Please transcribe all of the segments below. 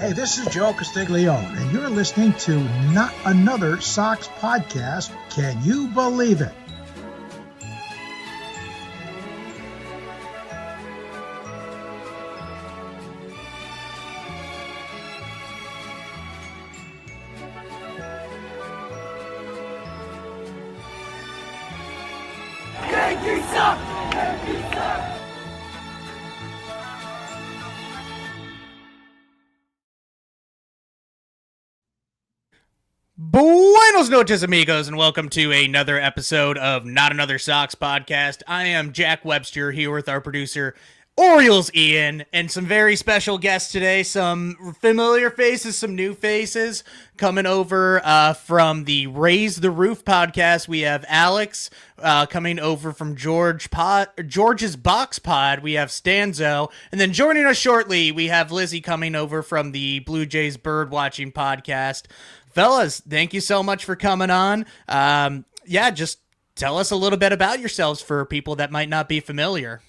Hey, this is Joe Castiglione, and you're listening to Not Another Sox Podcast. Can you believe it? Yankees suck! Yankees suck! Buenos noches, amigos, and welcome to another episode of Not Another Sox Podcast. I am Jack Webster here with our producer, Orioles Ian, and some very special guests today. Some familiar faces, some new faces coming over from the Raise the Roof podcast. We have Alex coming over from George's Box Pod. We have Stanzo, and then joining us shortly, we have Lizzie coming over from the Blue Jays Bird Watching podcast. Fellas, thank you so much for coming on. Just tell us a little bit about yourselves for people that might not be familiar.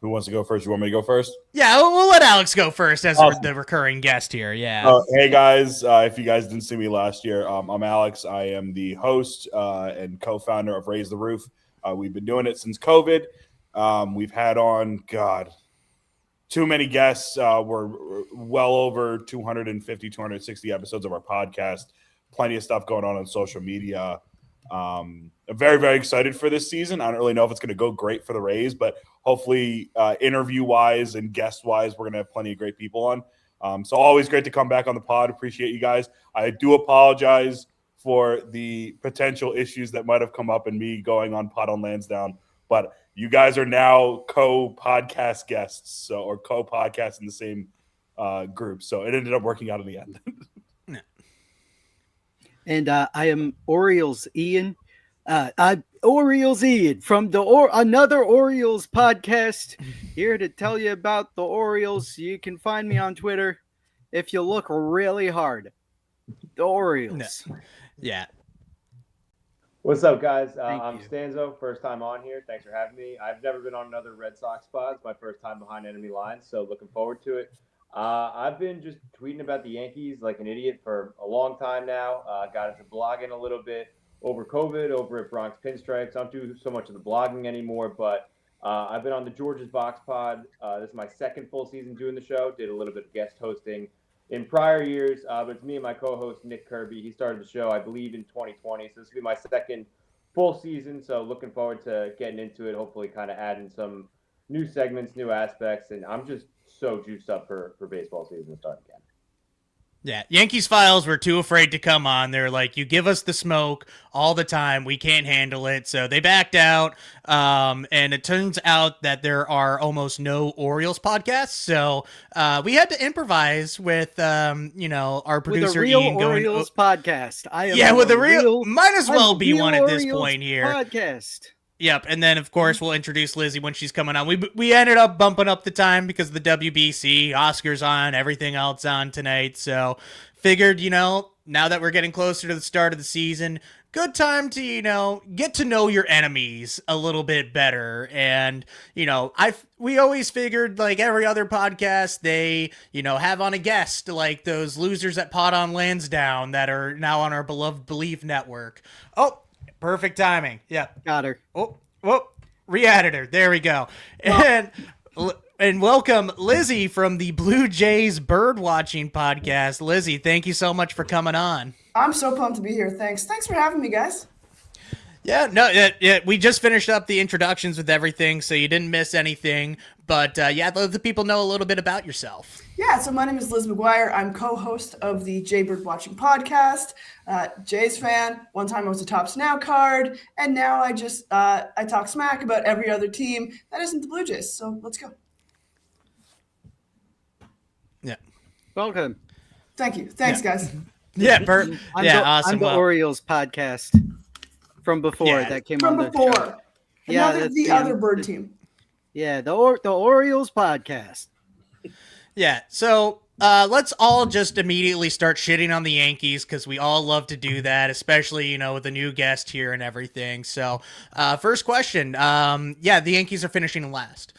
Who wants to go first? You want me to go first? Yeah, we'll let Alex go first as the recurring guest here. Yeah. Hey, guys. If you guys didn't see me last year, I'm Alex. I am the host and co-founder of Raise the Roof. We've been doing it since COVID. We've had on, too many guests. We're well over 250, 260 episodes of our podcast. Plenty of stuff going on social media. I'm very, very excited for this season. I don't really know if it's going to go great for the Rays, but hopefully interview-wise and guest-wise, we're going to have plenty of great people on. So always great to come back on the pod. Appreciate you guys. I do apologize for the potential issues that might have come up in me going on Pod on Lansdowne, but you guys are now co-podcast guests, or co-podcast in the same group. So it ended up working out in the end. And I am Orioles Ian. I'm Orioles Ian from another Orioles podcast, here to tell you about the Orioles. You can find me on Twitter if you look really hard. The Orioles. No. Yeah. What's up, guys? I'm Stanzo, first time on here. Thanks for having me. I've never been on another Red Sox pod. It's my first time behind enemy lines, so looking forward to it. I've been just tweeting about the Yankees like an idiot for a long time now. Got into blogging a little bit over COVID, over at Bronx Pinstripes. I don't do so much of the blogging anymore, but I've been on the George's Box Pod. This is my second full season doing the show. Did a little bit of guest hosting in prior years, but it's me and my co-host, Nick Kirby. He started the show, I believe, in 2020, so this will be my second full season, so looking forward to getting into it, hopefully kind of adding some new segments, new aspects, and I'm just so juiced up for baseball season to start again. Yeah, Yankees Files were too afraid to come on. They're like, you give us the smoke all the time. We can't handle it. So they backed out. And it turns out that there are almost no Orioles podcasts. So we had to improvise with, our producer with a real Ian Orioles podcast. With a real might as well be one at this Orioles point here. Podcast. Yep, and then, of course, we'll introduce Lizzie when she's coming on. We ended up bumping up the time because of the WBC, Oscars on, everything else on tonight. So figured, now that we're getting closer to the start of the season, good time to, get to know your enemies a little bit better. And, we always figured, like every other podcast, they, have on a guest, like those losers at Pod on Lansdowne that are now on our beloved Believe Network. Oh, perfect timing. Yeah. Got her. Oh, re-editor. There we go. And welcome Lizzie from the Blue Jays Bird Watching podcast. Lizzie, thank you so much for coming on. I'm so pumped to be here. Thanks for having me, guys. Yeah, we just finished up the introductions with everything, so you didn't miss anything. But let the people know a little bit about yourself. Yeah, so my name is Liz McGuire. I'm co-host of the Jay Bird Watching podcast. Jays fan. One time I was a Topps Now card, and now I just I talk smack about every other team that isn't the Blue Jays. So let's go. Yeah. Welcome. Thank you. Thanks, guys. Yeah, awesome. I'm the Orioles podcast from before that came on before. The show. The other bird team. Yeah, the Orioles podcast. Yeah, so let's all just immediately start shitting on the Yankees because we all love to do that, especially, with a new guest here and everything. So first question. The Yankees are finishing last.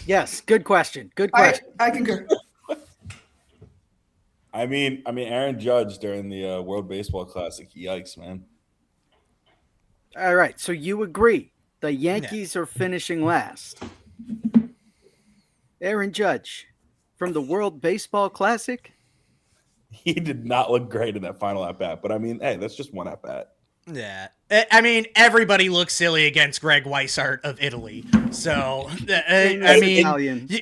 Yes, good question. Good question. I concur. I mean, Aaron Judge during the World Baseball Classic. Yikes, man. All right, so you agree the Yankees are finishing last. Aaron Judge from the World Baseball Classic. He did not look great in that final at bat, but I mean, hey, that's just one at bat. Yeah. I mean, everybody looks silly against Greg Weissart of Italy. So, I mean, Italian. you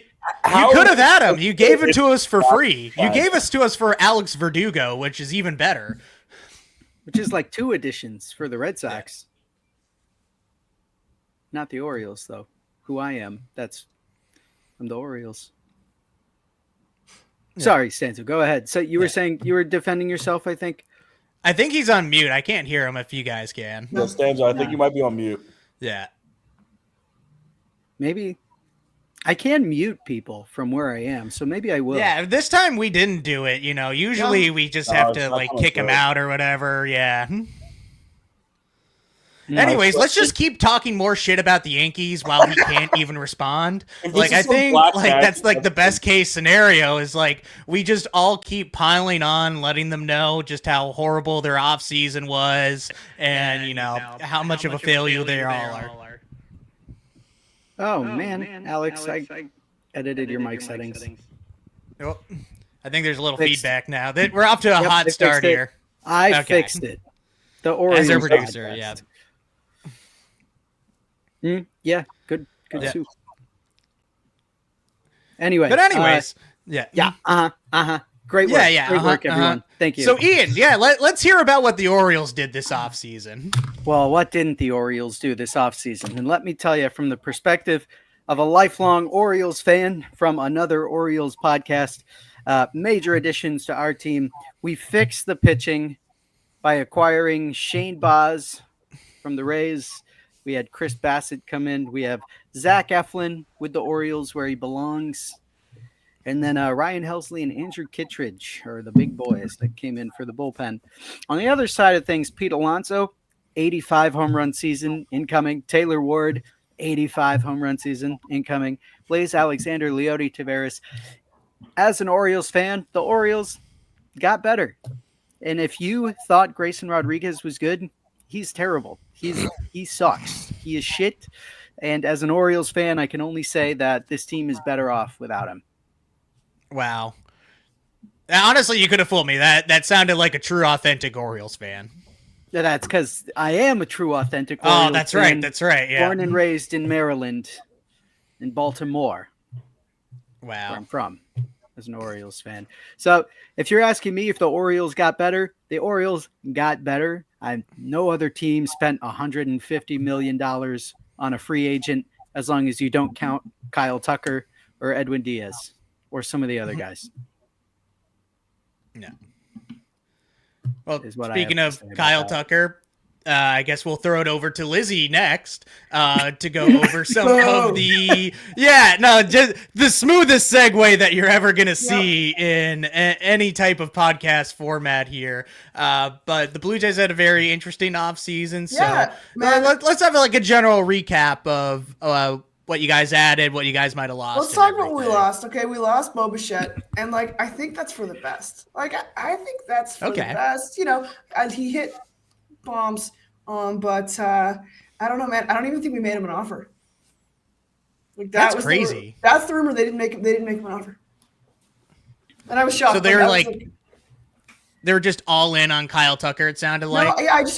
could have had him. You gave it to us for free. You gave us to us for Alex Verdugo, which is even better. Which is like 2 additions for the Red Sox. Not the Orioles, though. Who I am. I'm the Orioles. Yeah. Sorry, Stanzo. Go ahead. So you were saying you were defending yourself, I think? I think he's on mute. I can't hear him if you guys can. No, Stanzo, I think you might be on mute. Yeah. Maybe. I can mute people from where I am, so maybe I will. Yeah, this time we didn't do it. Usually we just have to like kick him out or whatever. Yeah. Anyways, let's just keep talking more shit about the Yankees while he can't even respond. Like, I think that's like the best case scenario is like we just all keep piling on, letting them know just how horrible their off season was and how much of a failure they all are. Oh man, Alex, I edited your mic settings. Oh, I think there's a little feedback now. We're off to a hot start here. I fixed it. The Orioles as our producer, yeah. Yeah, good soup. Anyway, but anyways, Great work. Great work, everyone. Thank you. So, Ian, let's hear about what the Orioles did this offseason. Well, what didn't the Orioles do this offseason? And let me tell you, from the perspective of a lifelong Orioles fan from another Orioles podcast, major additions to our team. We fixed the pitching by acquiring Shane Baz from the Rays. We had Chris Bassett come in. We have Zach Eflin with the Orioles where he belongs. And then Ryan Helsley and Andrew Kittredge are the big boys that came in for the bullpen. On the other side of things, Pete Alonso, 85 home run season incoming. Taylor Ward, 85 home run season incoming. Blaze Alexander, Leody Taveras. As an Orioles fan, the Orioles got better. And if you thought Grayson Rodriguez was good, he's terrible. He sucks. He is shit. And as an Orioles fan, I can only say that this team is better off without him. Wow. Honestly, you could have fooled me. That sounded like a true, authentic Orioles fan. That's because I am a true, authentic Orioles fan. That's right. That's right. Yeah. Born and raised in Maryland, in Baltimore. Wow. Where I'm from as an Orioles fan. So if you're asking me if the Orioles got better, the Orioles got better. No other team spent $150 million on a free agent as long as you don't count Kyle Tucker or Edwin Diaz or some of the other guys. No. Well, speaking of Kyle Tucker, I guess we'll throw it over to Lizzie next to go over some of the just the smoothest segue that you're ever going to see in any type of podcast format here. But the Blue Jays had a very interesting offseason. So let's have like a general recap of what you guys added, what you guys might have lost. Let's talk about what we lost. Okay, we lost Bo Bichette, and like I think that's for the best. Like I think that's for the best. And he hit bombs, but I don't know, man. I don't even think we made him an offer. Like that's crazy. That's the rumor. They didn't make him an offer, and I was shocked. So they were they were just all in on Kyle Tucker. It sounded like. I just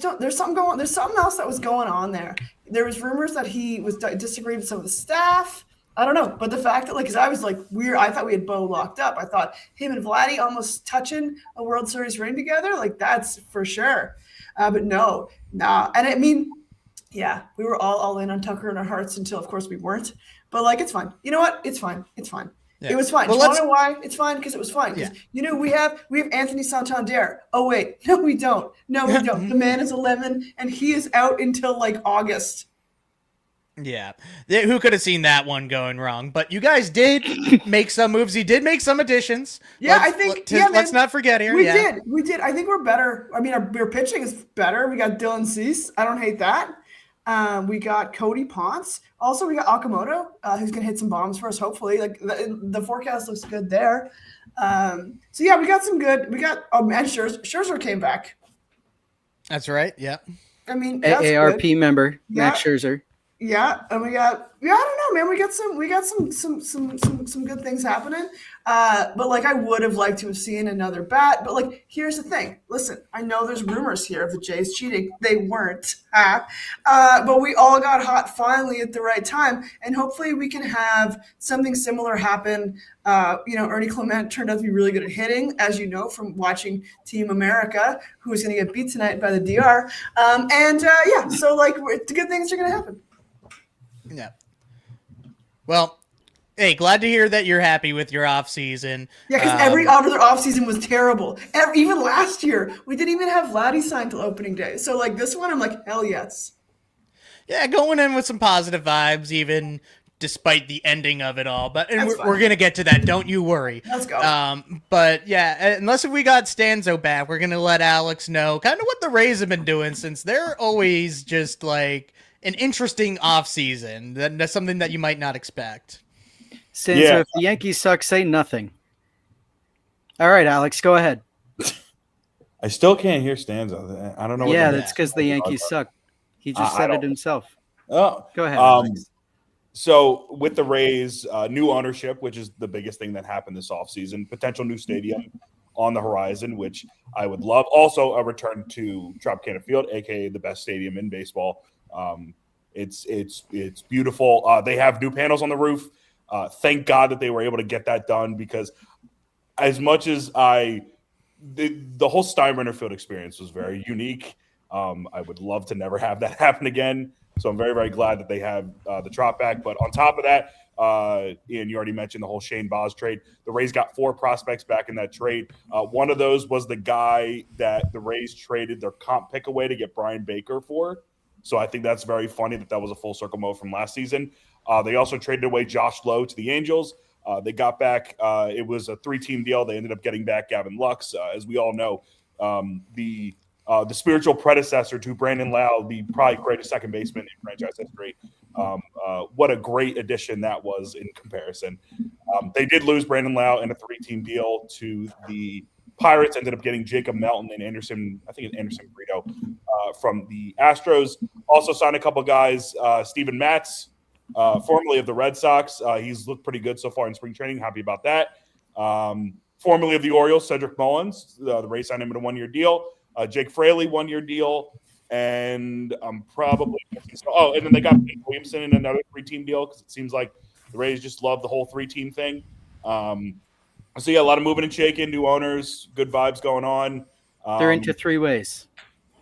don't. There's something going. There's something else that was going on there. There was rumors that he was disagreeing with some of the staff. I don't know, but the fact that because I was like weird. I thought we had Bo locked up. I thought him and Vladdy almost touching a World Series ring together. Like that's for sure. But no. And I mean, yeah, we were all in on Tucker in our hearts until, of course, we weren't. But like, it's fine. You know what? It's fine. It's fine. Yeah. It was fine. Well, do you want to know why? It's fine because it was fine. Because we have Anthony Santander. Oh wait, no, we don't. No, we don't. The man is 11, and he is out until like August. Yeah, who could have seen that one going wrong? But you guys did make some moves. You did make some additions. Yeah, let's not forget here. We did. I think we're better. I mean, our pitching is better. We got Dylan Cease. I don't hate that. We got Cody Ponce. Also, we got Okamoto, who's gonna hit some bombs for us. Hopefully, like the forecast looks good there. So yeah, we got some good. We got and Scherzer came back. That's right. Yeah. I mean, that's AARP good. member Yeah. Max Scherzer. Yeah, and I don't know, man. We got some good things happening. But like I would have liked to have seen another bat. But like here's the thing. Listen, I know there's rumors here of the Jays cheating. They weren't. But we all got hot finally at the right time. And hopefully we can have something similar happen. Ernie Clement turned out to be really good at hitting, as you know, from watching Team America, who is going to get beat tonight by the DR. So like the good things are going to happen. Yeah. Well, hey, glad to hear that you're happy with your off season. Yeah, because every other offseason was terrible. Even last year, we didn't even have Vladdy signed till opening day. So, like, this one, I'm like, hell yes. Yeah, going in with some positive vibes, even despite the ending of it all. But That's we're going to get to that. Don't you worry. Let's go. But, yeah, unless if we got Stanzo back, we're going to let Alex know kind of what the Rays have been doing since they're always just, like, an interesting offseason. That's something that you might not expect. Stanzo, if the Yankees suck, say nothing. All right, Alex, go ahead. I still can't hear Stanza. I don't know. Yeah, that's because the Yankees suck. He just said it himself. Oh, go ahead. Alex. So with the Rays, new ownership, which is the biggest thing that happened this offseason, potential new stadium on the horizon, which I would love. Also, a return to Tropicana Field, aka the best stadium in baseball. It's beautiful. They have new panels on the roof. Thank God that they were able to get that done, because as much as the whole Steinbrenner Field experience was very unique. I would love to never have that happen again. So I'm very, very glad that they have the Trop back. But on top of that, Ian, you already mentioned the whole Shane Baz trade. The Rays got 4 prospects back in that trade. One of those was the guy that the Rays traded their comp pick away to get Brian Baker for. So I think that's very funny that was a full circle move from last season. They also traded away Josh Lowe to the Angels. They got back, it was a 3-team deal. They ended up getting back Gavin Lux. As we all know, the spiritual predecessor to Brandon Lau, the probably greatest second baseman in franchise history. What a great addition that was in comparison. They did lose Brandon Lau in a 3-team deal to the Pirates, ended up getting Jacob Melton and Anderson Brito from the Astros. Also signed a couple guys, Steven Matz, formerly of the Red Sox. He's looked pretty good so far in spring training. Happy about that. Formerly of the Orioles, Cedric Mullins. The Rays signed him in a 1-year deal. Jake Fraley, 1-year deal. And and then they got Pete Williamson in another 3-team deal, because it seems like the Rays just love the whole 3-team thing. So yeah, a lot of moving and shaking, new owners, good vibes going on. They're into 3 ways,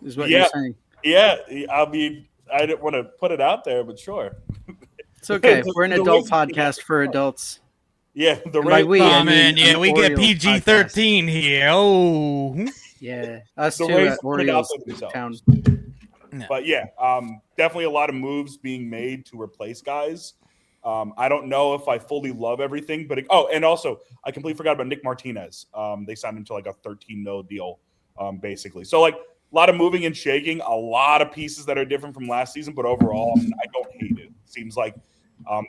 is what you're saying. Yeah, I mean, I didn't want to put it out there, but sure. It's okay. We're an adult podcast for adults. Yeah, we get PG-13 here. Oh, yeah, us too at Orioles Town. No. But yeah, definitely a lot of moves being made to replace guys. I don't know if I fully love everything, but and also I completely forgot about Nick Martinez. They signed him to like a $13 million deal, basically. So like a lot of moving and shaking, a lot of pieces that are different from last season, but overall, I don't hate it. It seems like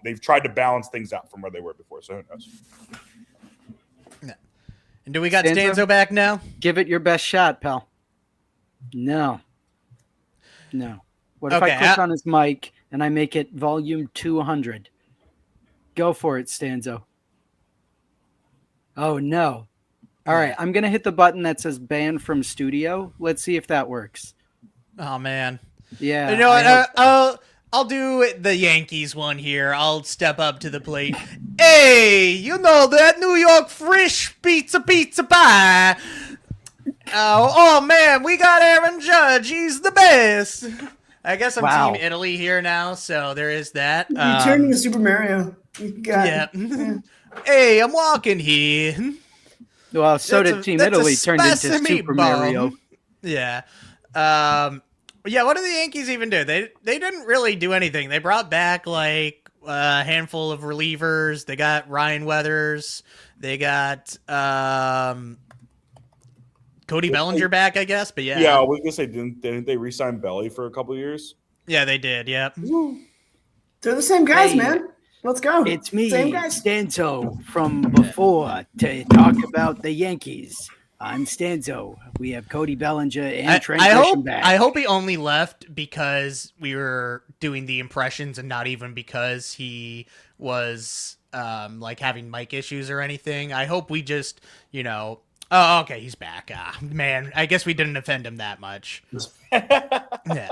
they've tried to balance things out from where they were before. So who knows? No. And do we got Stanzo back now? Give it your best shot, pal. No. What if I click on his mic and I make it volume 200? Go for it, Stanzo. Oh, no. All right, I'm going to hit the button that says ban from studio. Let's see if that works. Oh, man. Yeah. You know what? I'll do the Yankees one here. I'll step up to the plate. Hey, you know that New York fresh pizza pie. Oh, man, we got Aaron Judge. He's the best. I guess I'm Team Italy here now, so there is that. You turned into Super Mario. Yeah. Hey, I'm walking here. Well, so did Team Italy turned into Super Mario. Yeah. Yeah, what did the Yankees even do? They didn't really do anything. They brought back like a handful of relievers. They got Ryan Weathers. They got Cody Bellinger back, I guess. But yeah. Yeah, I was gonna say, didn't they re-sign Belly for a couple of years? Yeah, they did. Yep. They're the same guys, Hey, man. Let's go. It's me, Same guys. Stanzo, from before to talk about the Yankees. I'm Stanzo. We have Cody Bellinger and Trent Grisham back. I hope he only left because we were doing the impressions and not even because he was like having mic issues or anything. I hope we just, oh, okay, he's back. Man, I guess we didn't offend him that much. Yeah.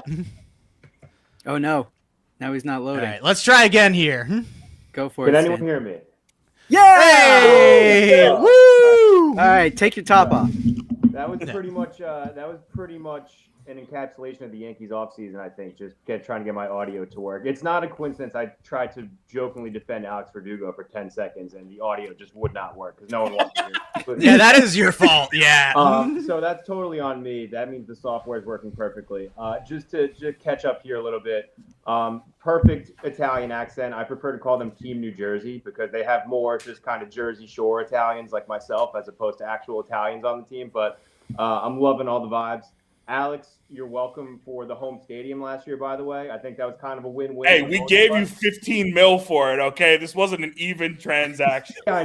Oh, no. Now he's not All loading. right, let's try again here. Go for Can it, anyone Stan. hear me? Yeah! Hey! Woo! All right, take your top off. That was pretty much an encapsulation of the Yankees offseason, I think, just trying to get my audio to work. It's not a coincidence I tried to jokingly defend Alex Verdugo for 10 seconds, and the audio just would not work because no one wants to hear it. Yeah, that is your fault. Yeah. So that's totally on me. That means the software is working perfectly. Just to catch up here a little bit, perfect Italian accent. I prefer to call them Team New Jersey because they have more just kind of Jersey Shore Italians like myself as opposed to actual Italians on the team. But I'm loving all the vibes. Alex, you're welcome for the home stadium last year, by the way. I think that was kind of a win-win. Hey, we gave you 15 mil for it, okay? This wasn't an even transaction. Yeah, I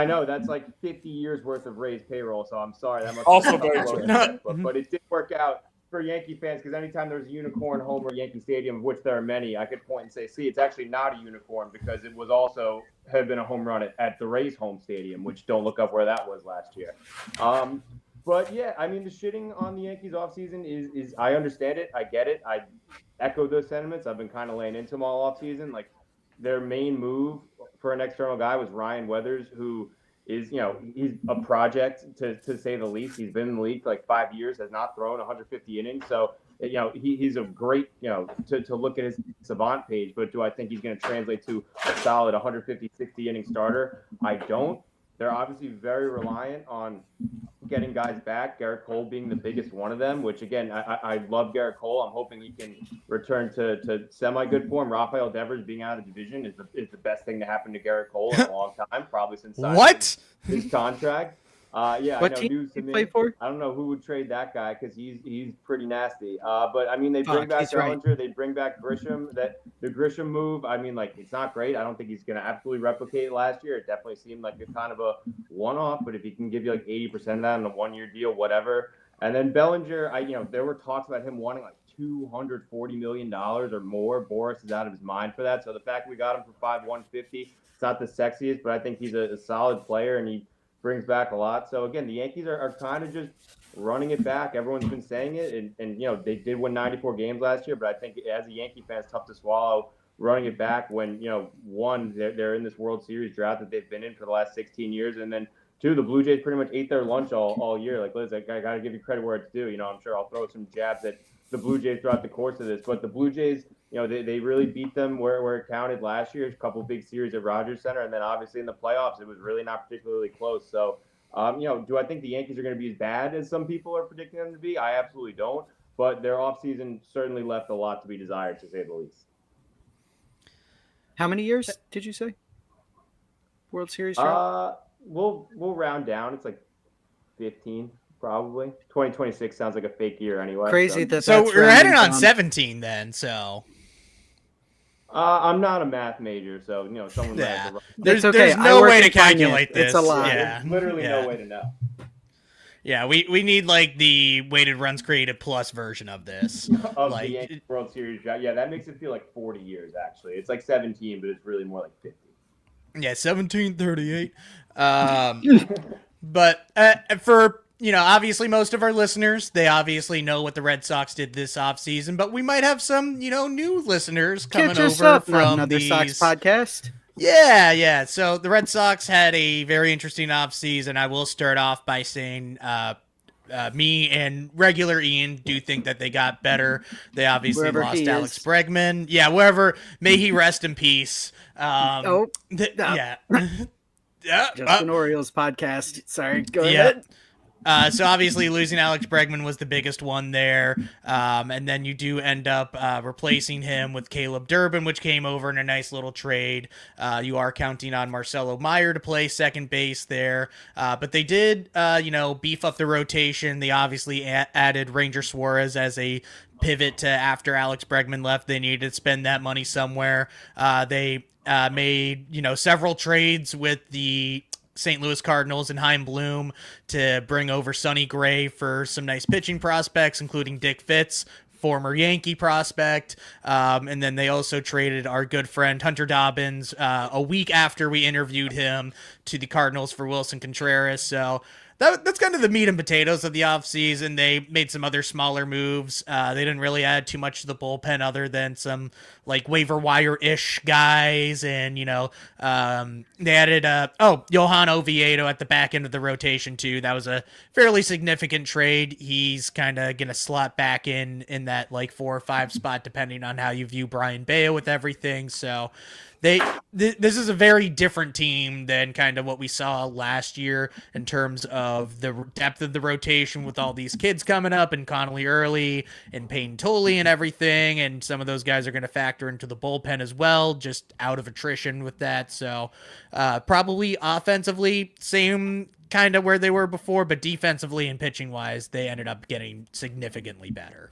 know that's like 50 years worth of raised payroll, so I'm sorry. That must Also be very true. but it did work out for Yankee fans because anytime there's a unicorn home or Yankee Stadium, of which there are many, I could point and say, see, it's actually not a unicorn because it was also had been a home run at the Rays home stadium, which don't look up where that was last year. But yeah, I mean, the shitting on the Yankees offseason is I understand it. I get it. I echo those sentiments. I've been kind of laying into them all offseason. Like their main move for an external guy was Ryan Weathers, who is, he's a project to say the least. He's been in the league for like 5 years, has not thrown 150 innings. So, he's a great, to look at his Savant page, but do I think he's going to translate to a solid 150, 60 inning starter? I don't. They're obviously very reliant on getting guys back, Garrett Cole being the biggest one of them, which again, I love Garrett Cole. I'm hoping he can return to semi-good form. Rafael Devers being out of the division is the best thing to happen to Garrett Cole in a long time, probably since What? his contract. Yeah, What I know team news did to he play me. for? I don't know who would trade that guy because he's pretty nasty. But I mean, they bring back he's right. Bellinger, they bring back Grisham. That the Grisham move, I mean, like it's not great. I don't think he's going to absolutely replicate last year. It definitely seemed like a kind of a one-off. But if he can give you like 80% of that in a one-year deal, whatever. And then Bellinger, there were talks about him wanting like $240 million or more. Boris is out of his mind for that. So the fact we got him for $150, it's not the sexiest, but I think he's a solid player and he brings back a lot. So again, the Yankees are kind of just running it back. Everyone's been saying it, and they did win 94 games last year, but I think as a Yankee fan, it's tough to swallow running it back when one, they're in this World Series drought that they've been in for the last 16 years, and then two, the Blue Jays pretty much ate their lunch all year. Like Liz, I got to give you credit where it's due. I'm sure I'll throw some jabs at the Blue Jays throughout the course of this, but the Blue Jays, they really beat them where it counted last year. A couple big series at Rogers Center, and then obviously in the playoffs, it was really not particularly close. So, do I think the Yankees are going to be as bad as some people are predicting them to be? I absolutely don't. But their offseason certainly left a lot to be desired, to say the least. How many years did you say? World Series drought? We'll round down. It's like 15. Probably 2026 sounds like a fake year anyway. Crazy So we're heading on 17 then. So I'm not a math major, so someone. yeah, might there's no way to calculate this. It's a lot. Yeah, There's literally no way to know. Yeah, we need like the weighted runs created plus version of this. Of like the Yankees World Series drought. Yeah, that makes it feel like 40 years actually. It's like 17, but it's really more like 50. Yeah, 1738. But for obviously most of our listeners, they obviously know what the Red Sox did this offseason, but we might have some, new listeners coming over from another Sox podcast. Yeah. So the Red Sox had a very interesting offseason. I will start off by saying me and regular Ian do think that they got better. They obviously Wherever lost he Alex is. Bregman. Yeah, wherever. May he rest in peace. No. Yeah. Yeah. Just an Orioles podcast. Sorry, go Yeah. ahead. So obviously losing Alex Bregman was the biggest one there. And then you do end up replacing him with Caleb Durbin, which came over in a nice little trade. You are counting on Marcelo Meyer to play second base there. But they did, beef up the rotation. They obviously added Ranger Suarez as a pivot to after Alex Bregman left. They needed to spend that money somewhere. They made, several trades with the St. Louis Cardinals and Chaim Bloom to bring over Sonny Gray for some nice pitching prospects, including Dick Fitz, former Yankee prospect. And then they also traded our good friend Hunter Dobbins a week after we interviewed him to the Cardinals for Wilson Contreras. So that's kind of the meat and potatoes of the offseason. They made some other smaller moves. They didn't really add too much to the bullpen other than some like waiver wire-ish guys. And, they added, Johan Oviedo at the back end of the rotation too. That was a fairly significant trade. He's kind of going to slot back in that like 4 or 5 spot, depending on how you view Brian Bayo with everything. So this is a very different team than kind of what we saw last year in terms of the depth of the rotation with all these kids coming up and Connolly Early and Payne Tolley and everything. And some of those guys are going to factor into the bullpen as well, just out of attrition with that. So probably offensively, same kind of where they were before, but defensively and pitching wise, they ended up getting significantly better.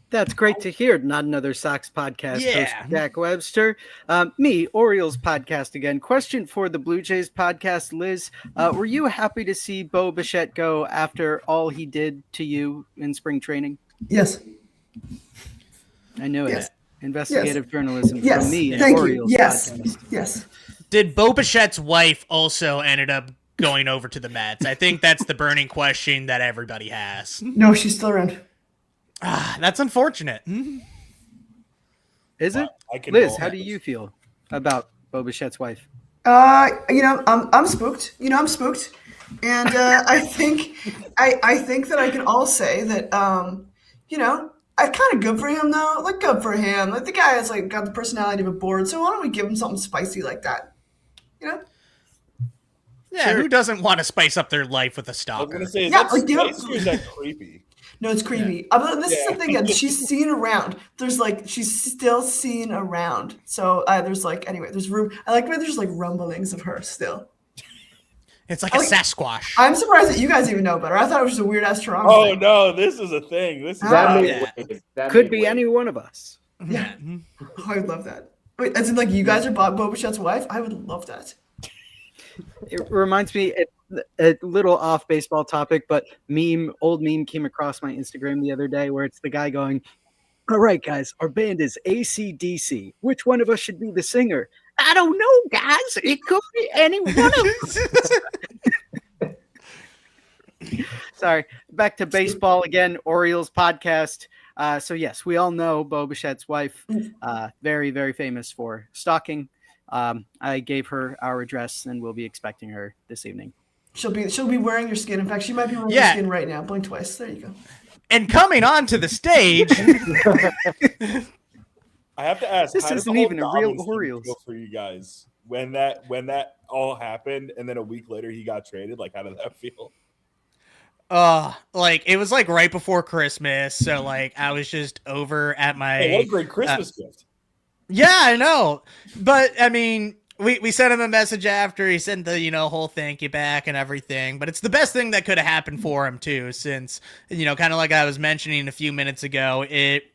That's great to hear. Not Another Sox podcast. Yeah. Host Jack Webster. Me, Orioles podcast again. Question for the Blue Jays podcast, Liz. Were you happy to see Bo Bichette go after all he did to you in spring training? Yes. I knew Yes. it. Investigative journalism Yes. from me. Thank you. Orioles Yes. podcast. Yes. Did Bo Bichette's wife also ended up going over to the Mets? I think that's the burning question that everybody has. No, she's still around. That's unfortunate. Is it? I can Liz, roll how that. do you feel about Bo Bichette's wife? I'm spooked. I'm spooked, and I think that I can all say that I kind of good for him though. Like good for him. Like the guy has like got the personality of a board. So why don't we give him something spicy like that? Yeah, Sure. who doesn't want to spice up their life with a I was stalker? going to say, Yeah, that's like, spicy or is that creepy? No, it's creepy. But this is the thing that she's seen around. She's still seen around. So there's room. I like where there's like rumblings of her still. It's like a Sasquatch. I'm surprised that you guys even know better. I thought it was just a weird ass Toronto Oh thing. no, this is a thing. This is That made yeah. waves. That Could made be waves. any one of us. Yeah. Oh, I would love that. Wait, as in like you guys are Bo Bichette's wife? I would love that. It reminds me a little off baseball topic, but old meme came across my Instagram the other day where it's the guy going, "All right, guys, our band is AC/DC. Which one of us should be the singer? I don't know, guys. It could be any one of us." Sorry. Back to baseball again. Orioles podcast. So yes, we all know Bo Bichette's wife. Very, very famous for stalking. I gave her our address, and we'll be expecting her this evening. She'll be wearing your skin. In fact, she might be wearing Yeah. your skin right now. Blink twice. There you go. And coming onto the stage, I have to ask. This how did isn't the whole even a real Dobbins thing Orioles. feel for you guys when that all happened, and then a week later he got traded? Like, how did that feel? it was like right before Christmas, so like I was just over at my. Hey, what a great Christmas gift! Yeah, I know, but I mean, we sent him a message after he sent the whole thank you back and everything. But it's the best thing that could have happened for him too, since kind of like I was mentioning a few minutes ago, it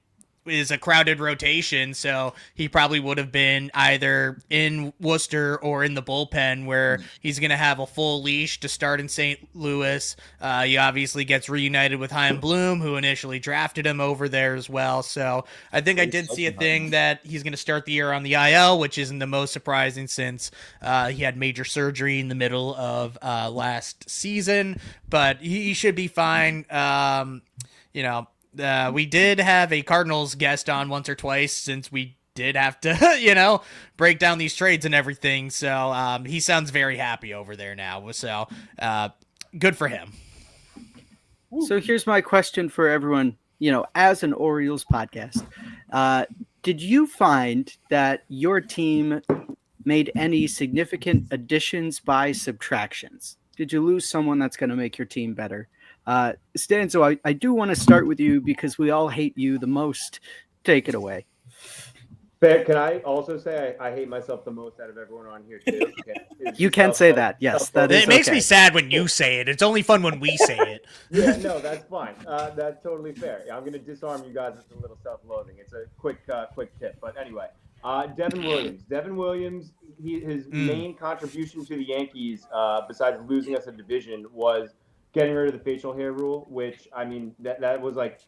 is a crowded rotation, so he probably would have been either in Worcester or in the bullpen, where he's going to have a full leash to start in St. Louis. He obviously gets reunited with Chaim Bloom, who initially drafted him over there as well. So I think I did see a thing that he's going to start the year on the IL, which isn't the most surprising since he had major surgery in the middle of last season, but he should be fine. We did have a Cardinals guest on once or twice since we did have to, break down these trades and everything. So he sounds very happy over there now. So good for him. So here's my question for everyone, as an Orioles podcast, did you find that your team made any significant additions by subtractions? Did you lose someone that's going to make your team better? Stanzo, I do want to start with you because we all hate you the most. Take it away. Fair. Can I also say I hate myself the most out of everyone on here too? You can say that. Yes, that is. It makes okay. me sad when you say it. It's only fun when we say it. Yeah, no, that's fine. That's totally fair. I'm going to disarm you guys with a little self-loathing. It's a quick tip. But anyway, Devin Williams. Devin Williams, his main contribution to the Yankees, besides losing us a division, was getting rid of the facial hair rule, which, I mean, that was like,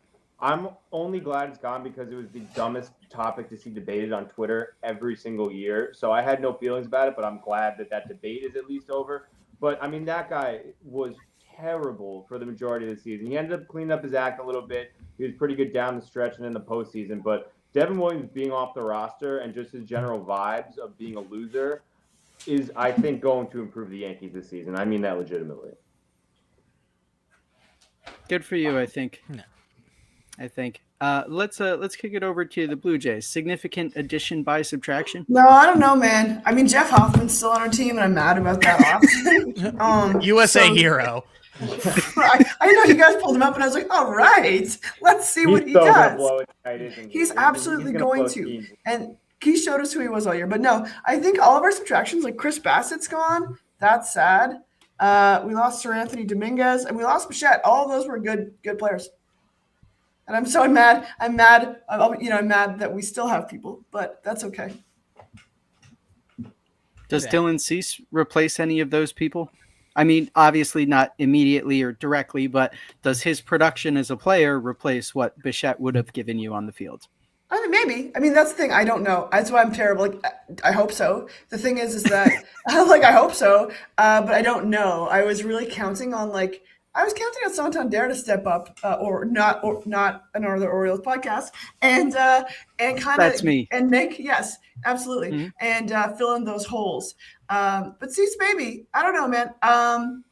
I'm only glad it's gone because it was the dumbest topic to see debated on Twitter every single year. So I had no feelings about it, but I'm glad that debate is at least over. But, I mean, that guy was terrible for the majority of the season. He ended up cleaning up his act a little bit. He was pretty good down the stretch and in the postseason. But Devin Williams being off the roster and just his general vibes of being a loser is, I think, going to improve the Yankees this season. I mean that legitimately. Good for you, I think. No. I think. Let's kick it over to the Blue Jays. Significant addition by subtraction? No, I don't know, man. I mean, Jeff Hoffman's still on our team, and I'm mad about that option. USA hero. I know you guys pulled him up, and I was like, all right, let's see what he does. He's absolutely going to. And he showed us who he was all year. But no, I think all of our subtractions, like Chris Bassett's gone. That's sad. We lost Sir Anthony Dominguez, and we lost Bichette. All of those were good players. And I'm so mad. I'm mad that we still have people, but that's okay. Does Dylan Cease replace any of those people? I mean, obviously not immediately or directly, but does his production as a player replace what Bichette would have given you on the field? I mean, maybe. I mean, that's the thing. I don't know. That's why I'm terrible. Like, I hope so. The thing is that, like, I hope so, but I don't know. I was really counting on, like, Santander to step up, or not another Orioles podcast, and kind of that's me, and make absolutely, and fill in those holes. But Cease, maybe, I don't know, man.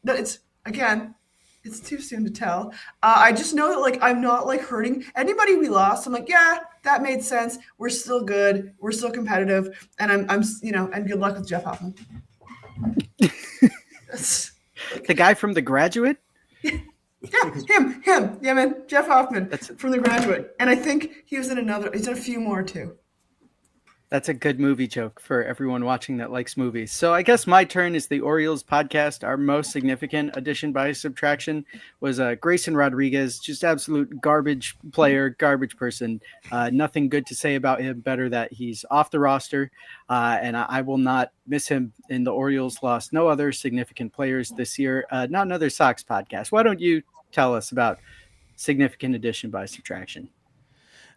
But it's too soon to tell. I just know that, like, I'm not like hurting anybody we lost. I'm like, yeah, that made sense. We're still good. We're still competitive, and I'm and good luck with Jeff Hoffman. The guy from The Graduate. Yeah, him. Yeah, man, Jeff Hoffman from The Graduate, and I think he's in a few more too. That's a good movie joke for everyone watching that likes movies. So I guess my turn is the Orioles podcast. Our most significant addition by subtraction was Grayson Rodriguez, just absolute garbage player, garbage person. Nothing good to say about him, better that he's off the roster, and I will not miss him. And the Orioles lost no other significant players this year. Not another Sox podcast. Why don't you tell us about significant addition by subtraction?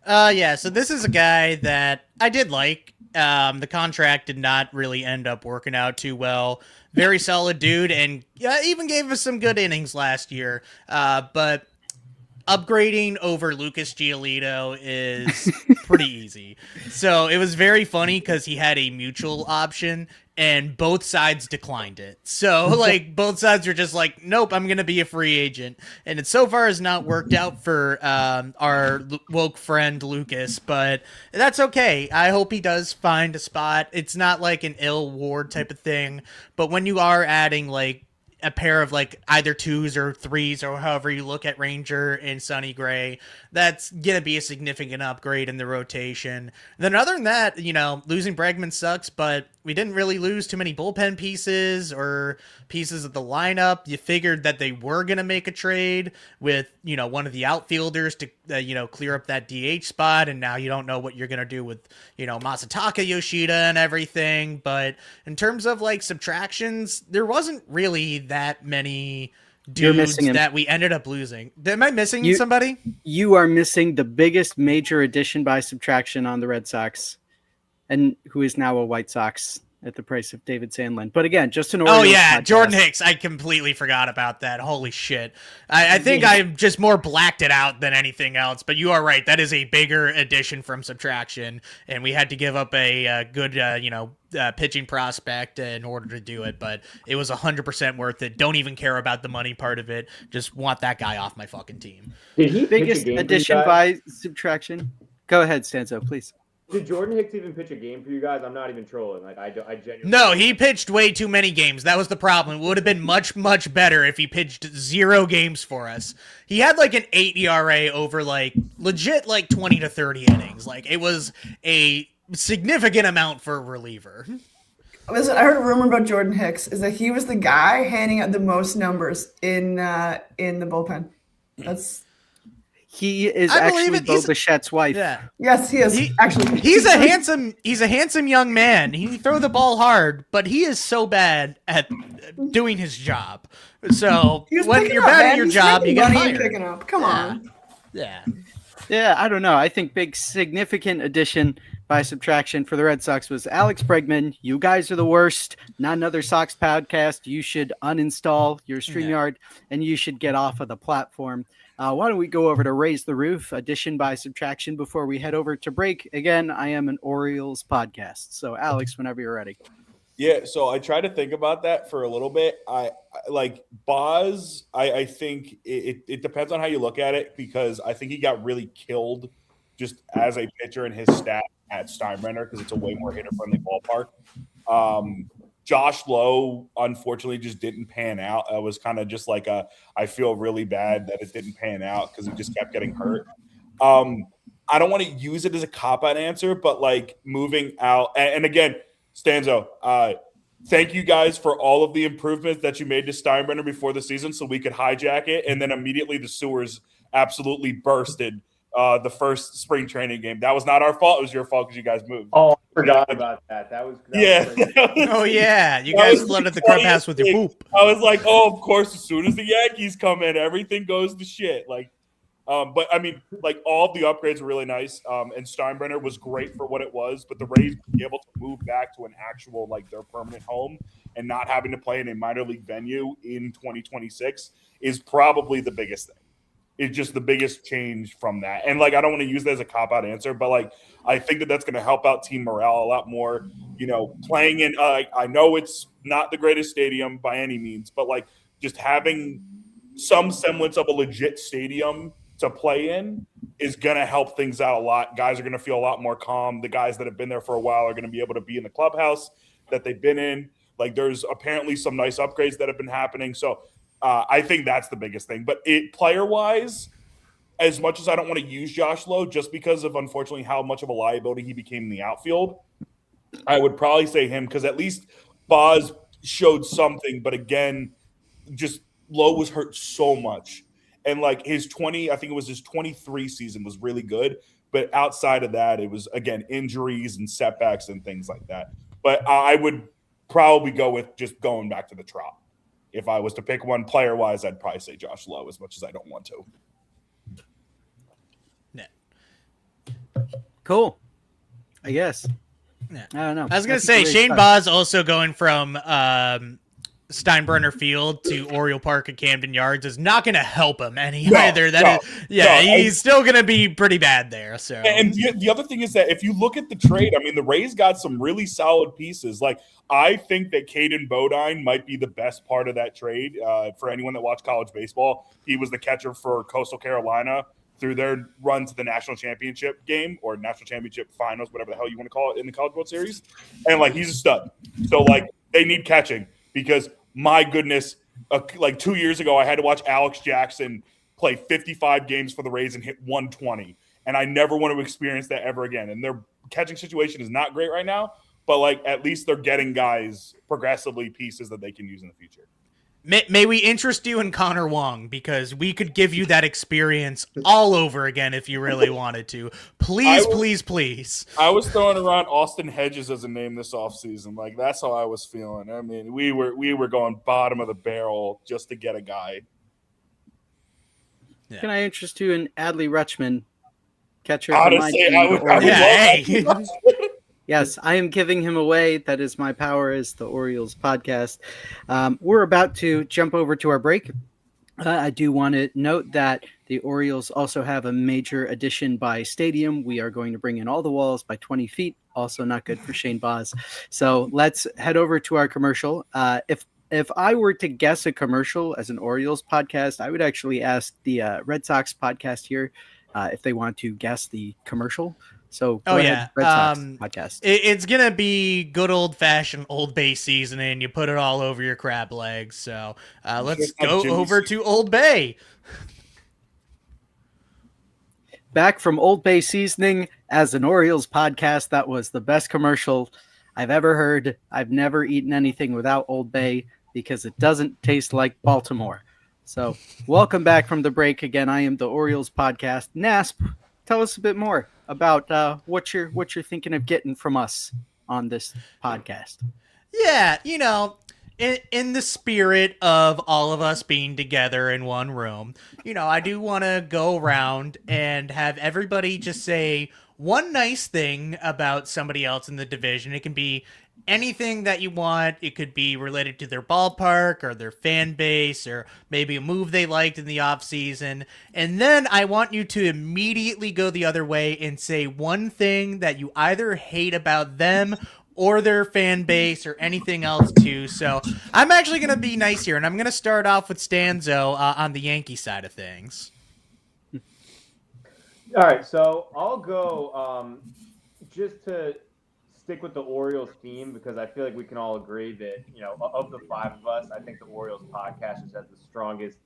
So this is a guy that I did like. The contract did not really end up working out too well. Very solid dude, and even gave us some good innings last year. But upgrading over Lucas Giolito is pretty easy. So it was very funny because he had a mutual option and both sides declined it. So like both sides were just like, nope, I'm going to be a free agent. And it so far has not worked out for our woke friend Lucas, but that's okay. I hope he does find a spot. It's not like an ill ward type of thing, but when you are adding like a pair of like either 2s or 3s or however you look at Ranger and Sonny Gray, that's going to be a significant upgrade in the rotation. And then other than that, losing Bregman sucks, but we didn't really lose too many bullpen pieces or pieces of the lineup. You figured that they were going to make a trade with, one of the outfielders to, clear up that DH spot. And now you don't know what you're going to do with, Masataka Yoshida and everything. But in terms of like subtractions, there wasn't really that many dudes that we ended up losing. Am I missing somebody? You are missing the biggest major addition by subtraction on the Red Sox, and who is now a White Sox at the price of David Sandlin. But again, just an Orioles podcast. Jordan Hicks. I completely forgot about that. Holy shit. I think I just more blacked it out than anything else, but you are right. That is a bigger addition from subtraction, and we had to give up a good, pitching prospect in order to do it, but it was 100% worth it. Don't even care about the money part of it. Just want that guy off my fucking team. Did he biggest addition by subtraction? Go ahead, Stanzo, please. Did Jordan Hicks even pitch a game for you guys? I'm not even trolling. Like I genuinely. No, he pitched way too many games. That was the problem. It would have been much, much better if he pitched 0 games for us. He had like an 8 ERA over like legit like 20 to 30 innings. Like it was a significant amount for a reliever. Listen, I heard a rumor about Jordan Hicks is that he was the guy handing out the most numbers in the bullpen. He is I actually believe it. Bo Bichette's wife. Yeah. Yes, he is. He's a handsome young man. He throw the ball hard, but he is so bad at doing his job. So when you're bad at your job, you get fired. Picking up. Come on. Yeah. Yeah, I don't know. I think big significant addition by subtraction for the Red Sox was Alex Bregman. You guys are the worst. Not another Sox podcast. You should uninstall your StreamYard and you should get off of the platform. Why don't we go over to Raise the Roof, addition by subtraction, before we head over to break. Again, I am an Orioles podcast. So, Alex, whenever you're ready. Yeah, so I tried to think about that for a little bit. I like Boz. I think it depends on how you look at it, because I think he got really killed just as a pitcher in his stat at Steinbrenner, because it's a way more hitter-friendly ballpark. Josh Lowe, unfortunately, just didn't pan out. It was kind of just like I feel really bad that it didn't pan out because he just kept getting hurt. I don't want to use it as a cop-out answer, but like moving out, and again, Stanzo, thank you guys for all of the improvements that you made to Steinbrenner before the season so we could hijack it, and then immediately the sewers absolutely bursted the first spring training game. That was not our fault. It was your fault because you guys moved. Oh, I forgot about that. That was Oh, yeah. You guys flooded the clubhouse with your poop. I was like, oh, of course, as soon as the Yankees come in, everything goes to shit. Like, but I mean, like all of the upgrades were really nice. And Steinbrenner was great for what it was, but the Rays being able to move back to an actual, like their permanent home and not having to play in a minor league venue in 2026 is probably the biggest thing. It's just the biggest change from that. And like, I don't want to use that as a cop-out answer, but like, I think that that's going to help out team morale a lot more, you know, playing in, I know it's not the greatest stadium by any means, but like just having some semblance of a legit stadium to play in is going to help things out a lot. Guys are going to feel a lot more calm. The guys that have been there for a while are going to be able to be in the clubhouse that they've been in. Like there's apparently some nice upgrades that have been happening. So I think that's the biggest thing. But player-wise, as much as I don't want to use Josh Lowe just because of, unfortunately, how much of a liability he became in the outfield, I would probably say him because at least Boz showed something. But again, just Lowe was hurt so much. And like his 23 season was really good. But outside of that, it was, again, injuries and setbacks and things like that. But I would probably go with just going back to the Trop. If I was to pick one player-wise, I'd probably say Josh Lowe as much as I don't want to. Yeah. Cool. I guess. Yeah. I don't know. I was going to say, Shane Boz also going from Steinbrenner Field to Oriole Park at Camden Yards is not going to help him any either. He's still going to be pretty bad there. So, and the other thing is that if you look at the trade, I mean, the Rays got some really solid pieces. Like I think that Caden Bodine might be the best part of that trade. For anyone that watched college baseball, he was the catcher for Coastal Carolina through their run to the national championship game or national championship finals, whatever the hell you want to call it, in the College World Series. And like he's a stud. So like they need catching because my goodness, like 2 years ago, I had to watch Alex Jackson play 55 games for the Rays and hit 120. And I never want to experience that ever again. And their catching situation is not great right now, but like at least they're getting guys progressively pieces that they can use in the future. May we interest you in Connor Wong, because we could give you that experience all over again if you really wanted to. Please. I was throwing around Austin Hedges as a name this offseason. Like, that's how I was feeling. I mean, we were going bottom of the barrel just to get a guy. Yeah. Can I interest you in Adley Rutschman, catcher? Honestly, I would love that. Yes, I am giving him away. That is my power as the Orioles podcast. We're about to jump over to our break. I do want to note that the Orioles also have a major addition by stadium. We are going to bring in all the walls by 20 feet. Also not good for Shane Boz. So let's head over to our commercial. If I were to guess a commercial as an Orioles podcast, I would actually ask the Red Sox podcast here if they want to guess the commercial. So go ahead, Red Sox podcast. It's gonna be good old fashioned Old Bay seasoning. You put it all over your crab legs. So let's go over to Old Bay. Back from Old Bay seasoning as an Orioles podcast. That was the best commercial I've ever heard. I've never eaten anything without Old Bay because it doesn't taste like Baltimore. So welcome back from the break again. I am the Orioles podcast. Nasp, tell us a bit more about what you're thinking of getting from us on this podcast. Yeah, in the spirit of all of us being together in one room, I do want to go around and have everybody just say one nice thing about somebody else in the division. It can be anything that you want. It could be related to their ballpark or their fan base or maybe a move they liked in the offseason. And then I want you to immediately go the other way and say one thing that you either hate about them or their fan base or anything else too. So I'm actually going to be nice here, and I'm going to start off with Stanzo on the Yankee side of things. All right, so I'll go just to stick with the Orioles theme because I feel like we can all agree that, of the five of us, I think the Orioles podcast just has the strongest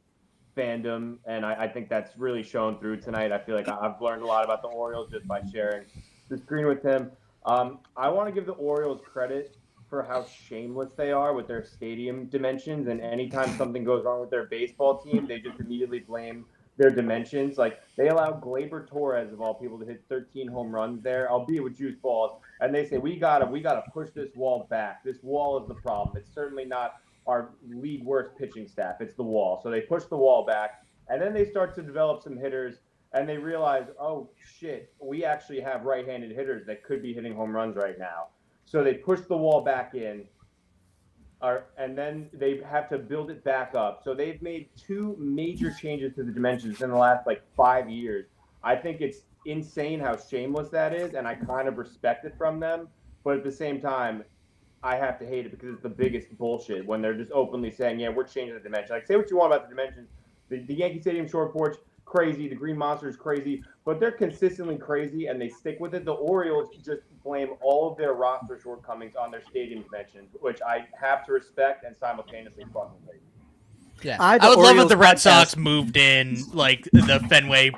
fandom, and I think that's really shown through tonight. I feel like I've learned a lot about the Orioles just by sharing the screen with him. I want to give the Orioles credit for how shameless they are with their stadium dimensions, and anytime something goes wrong with their baseball team, they just immediately blame their dimensions. Like, they allow Gleyber Torres, of all people, to hit 13 home runs there, albeit with juice balls, and they say, we gotta push this wall back. This wall is the problem. It's certainly not our league worst pitching staff. It's the wall. So they push the wall back, and then they start to develop some hitters, and they realize, oh, shit, we actually have right-handed hitters that could be hitting home runs right now. So they push the wall back in, and then they have to build it back up. So they've made two major changes to the dimensions in the last, 5 years. I think it's insane how shameless that is, and I kind of respect it from them. But at the same time, I have to hate it because it's the biggest bullshit when they're just openly saying, yeah, we're changing the dimension. Like, say what you want about the dimensions. The Yankee Stadium short porch, crazy. The Green Monster is crazy, but they're consistently crazy and they stick with it. The Orioles just blame all of their roster shortcomings on their stadium dimensions, which I have to respect and simultaneously fucking hate. Yeah, I would love if the Red Sox moved in the Fenway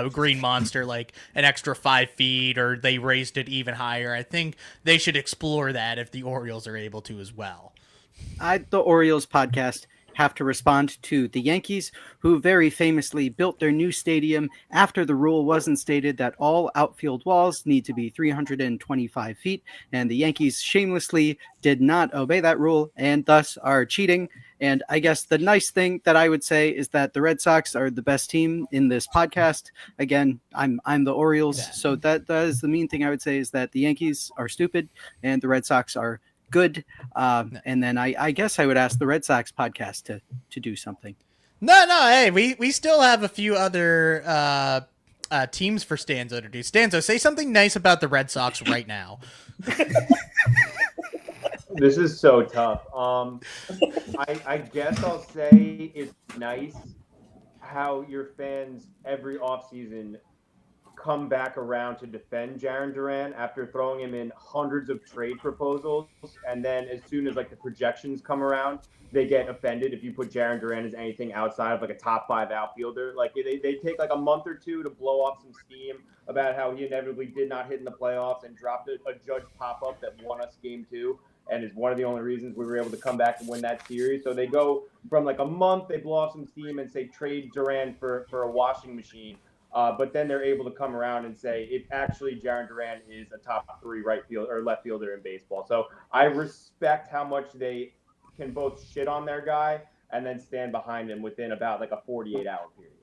Green Monster an extra 5 feet, or they raised it even higher. I think they should explore that if the Orioles are able to as well. The Orioles podcast have to respond to the Yankees, who very famously built their new stadium after the rule wasn't stated that all outfield walls need to be 325 feet, and the Yankees shamelessly did not obey that rule and thus are cheating. And I guess the nice thing that I would say is that the Red Sox are the best team in this podcast. Again, I'm the Orioles, so that is the mean thing I would say, is that the Yankees are stupid and the Red Sox are good. And then I guess I would ask the Red Sox podcast to do something. No, hey, we still have a few other teams for Stanzo to do. Stanzo, say something nice about the Red Sox right now. This is so tough. I guess I'll say it's nice how your fans every offseason come back around to defend Jarren Duran after throwing him in hundreds of trade proposals, and then as soon as the projections come around, they get offended if you put Jarren Duran as anything outside of a top 5 outfielder. They take a month or two to blow off some steam about how he inevitably did not hit in the playoffs and dropped a Judge pop-up that won us Game 2 and is one of the only reasons we were able to come back and win that series. So they go from a month, they blow off some steam and say trade Duran for a washing machine. But then they're able to come around and say it actually Jarren Duran is a top 3 right field or left fielder in baseball. So I respect how much they can both shit on their guy and then stand behind him within about a 48-hour period.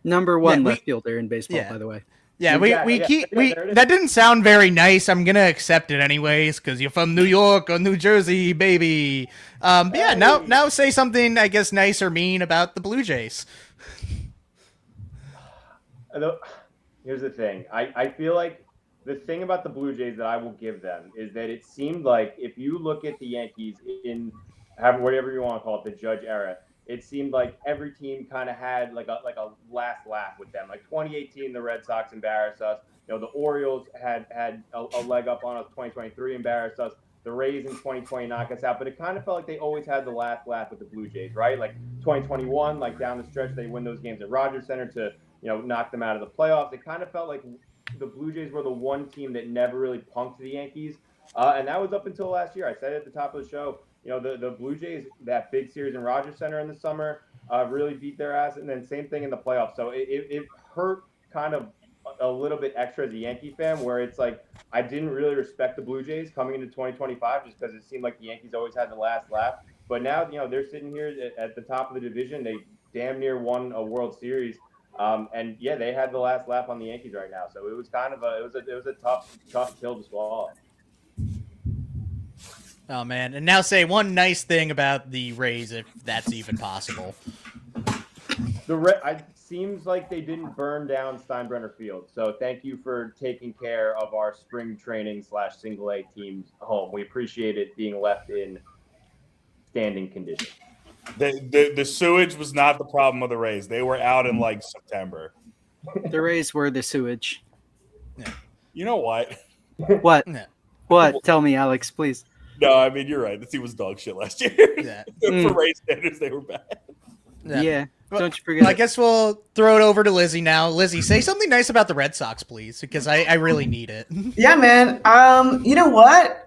Number 1 left fielder in baseball, by the way. Yeah, that didn't sound very nice. I'm gonna accept it anyways because you're from New York or New Jersey, baby. But yeah, now say something I guess nice or mean about the Blue Jays. Here's the thing. I feel like the thing about the Blue Jays that I will give them is that it seemed like if you look at the Yankees in whatever you want to call it, the Judge era, it seemed like every team kind of had like a last laugh with them. Like 2018, the Red Sox embarrassed us. You know, the Orioles had a leg up on us. 2023 embarrassed us. The Rays in 2020 knocked us out, but it kind of felt like they always had the last laugh with the Blue Jays, right? Like 2021, like down the stretch, they win those games at Rogers Center to, knock them out of the playoffs. It kind of felt like the Blue Jays were the one team that never really punked the Yankees, and that was up until last year. I said it at the top of the show, the Blue Jays, that big series in Rogers Center in the summer, really beat their ass, and then same thing in the playoffs. So it hurt kind of a little bit extra as a Yankee fan, where it's like I didn't really respect the Blue Jays coming into 2025 just because it seemed like the Yankees always had the last laugh. But now, they're sitting here at the top of the division. They damn near won a World Series. And yeah, they had the last laugh on the Yankees right now. So it was kind of it was a tough pill to swallow. Oh man. And now say one nice thing about the Rays, if that's even possible. It seems like they didn't burn down Steinbrenner Field. So thank you for taking care of our spring training / single A team's home. We appreciate it being left in standing condition. The sewage was not the problem of the Rays. They were out in like September. The Rays were the sewage. Yeah. You know what? What? Yeah. What? Tell me, Alex, please. No, I mean, you're right. The team was dog shit last year. Yeah. For Rays standards, they were bad. Yeah. Well, don't you forget. I guess we'll throw it over to Lizzie now. Lizzie, say something nice about the Red Sox, please, because I really need it. Yeah, man. You know what?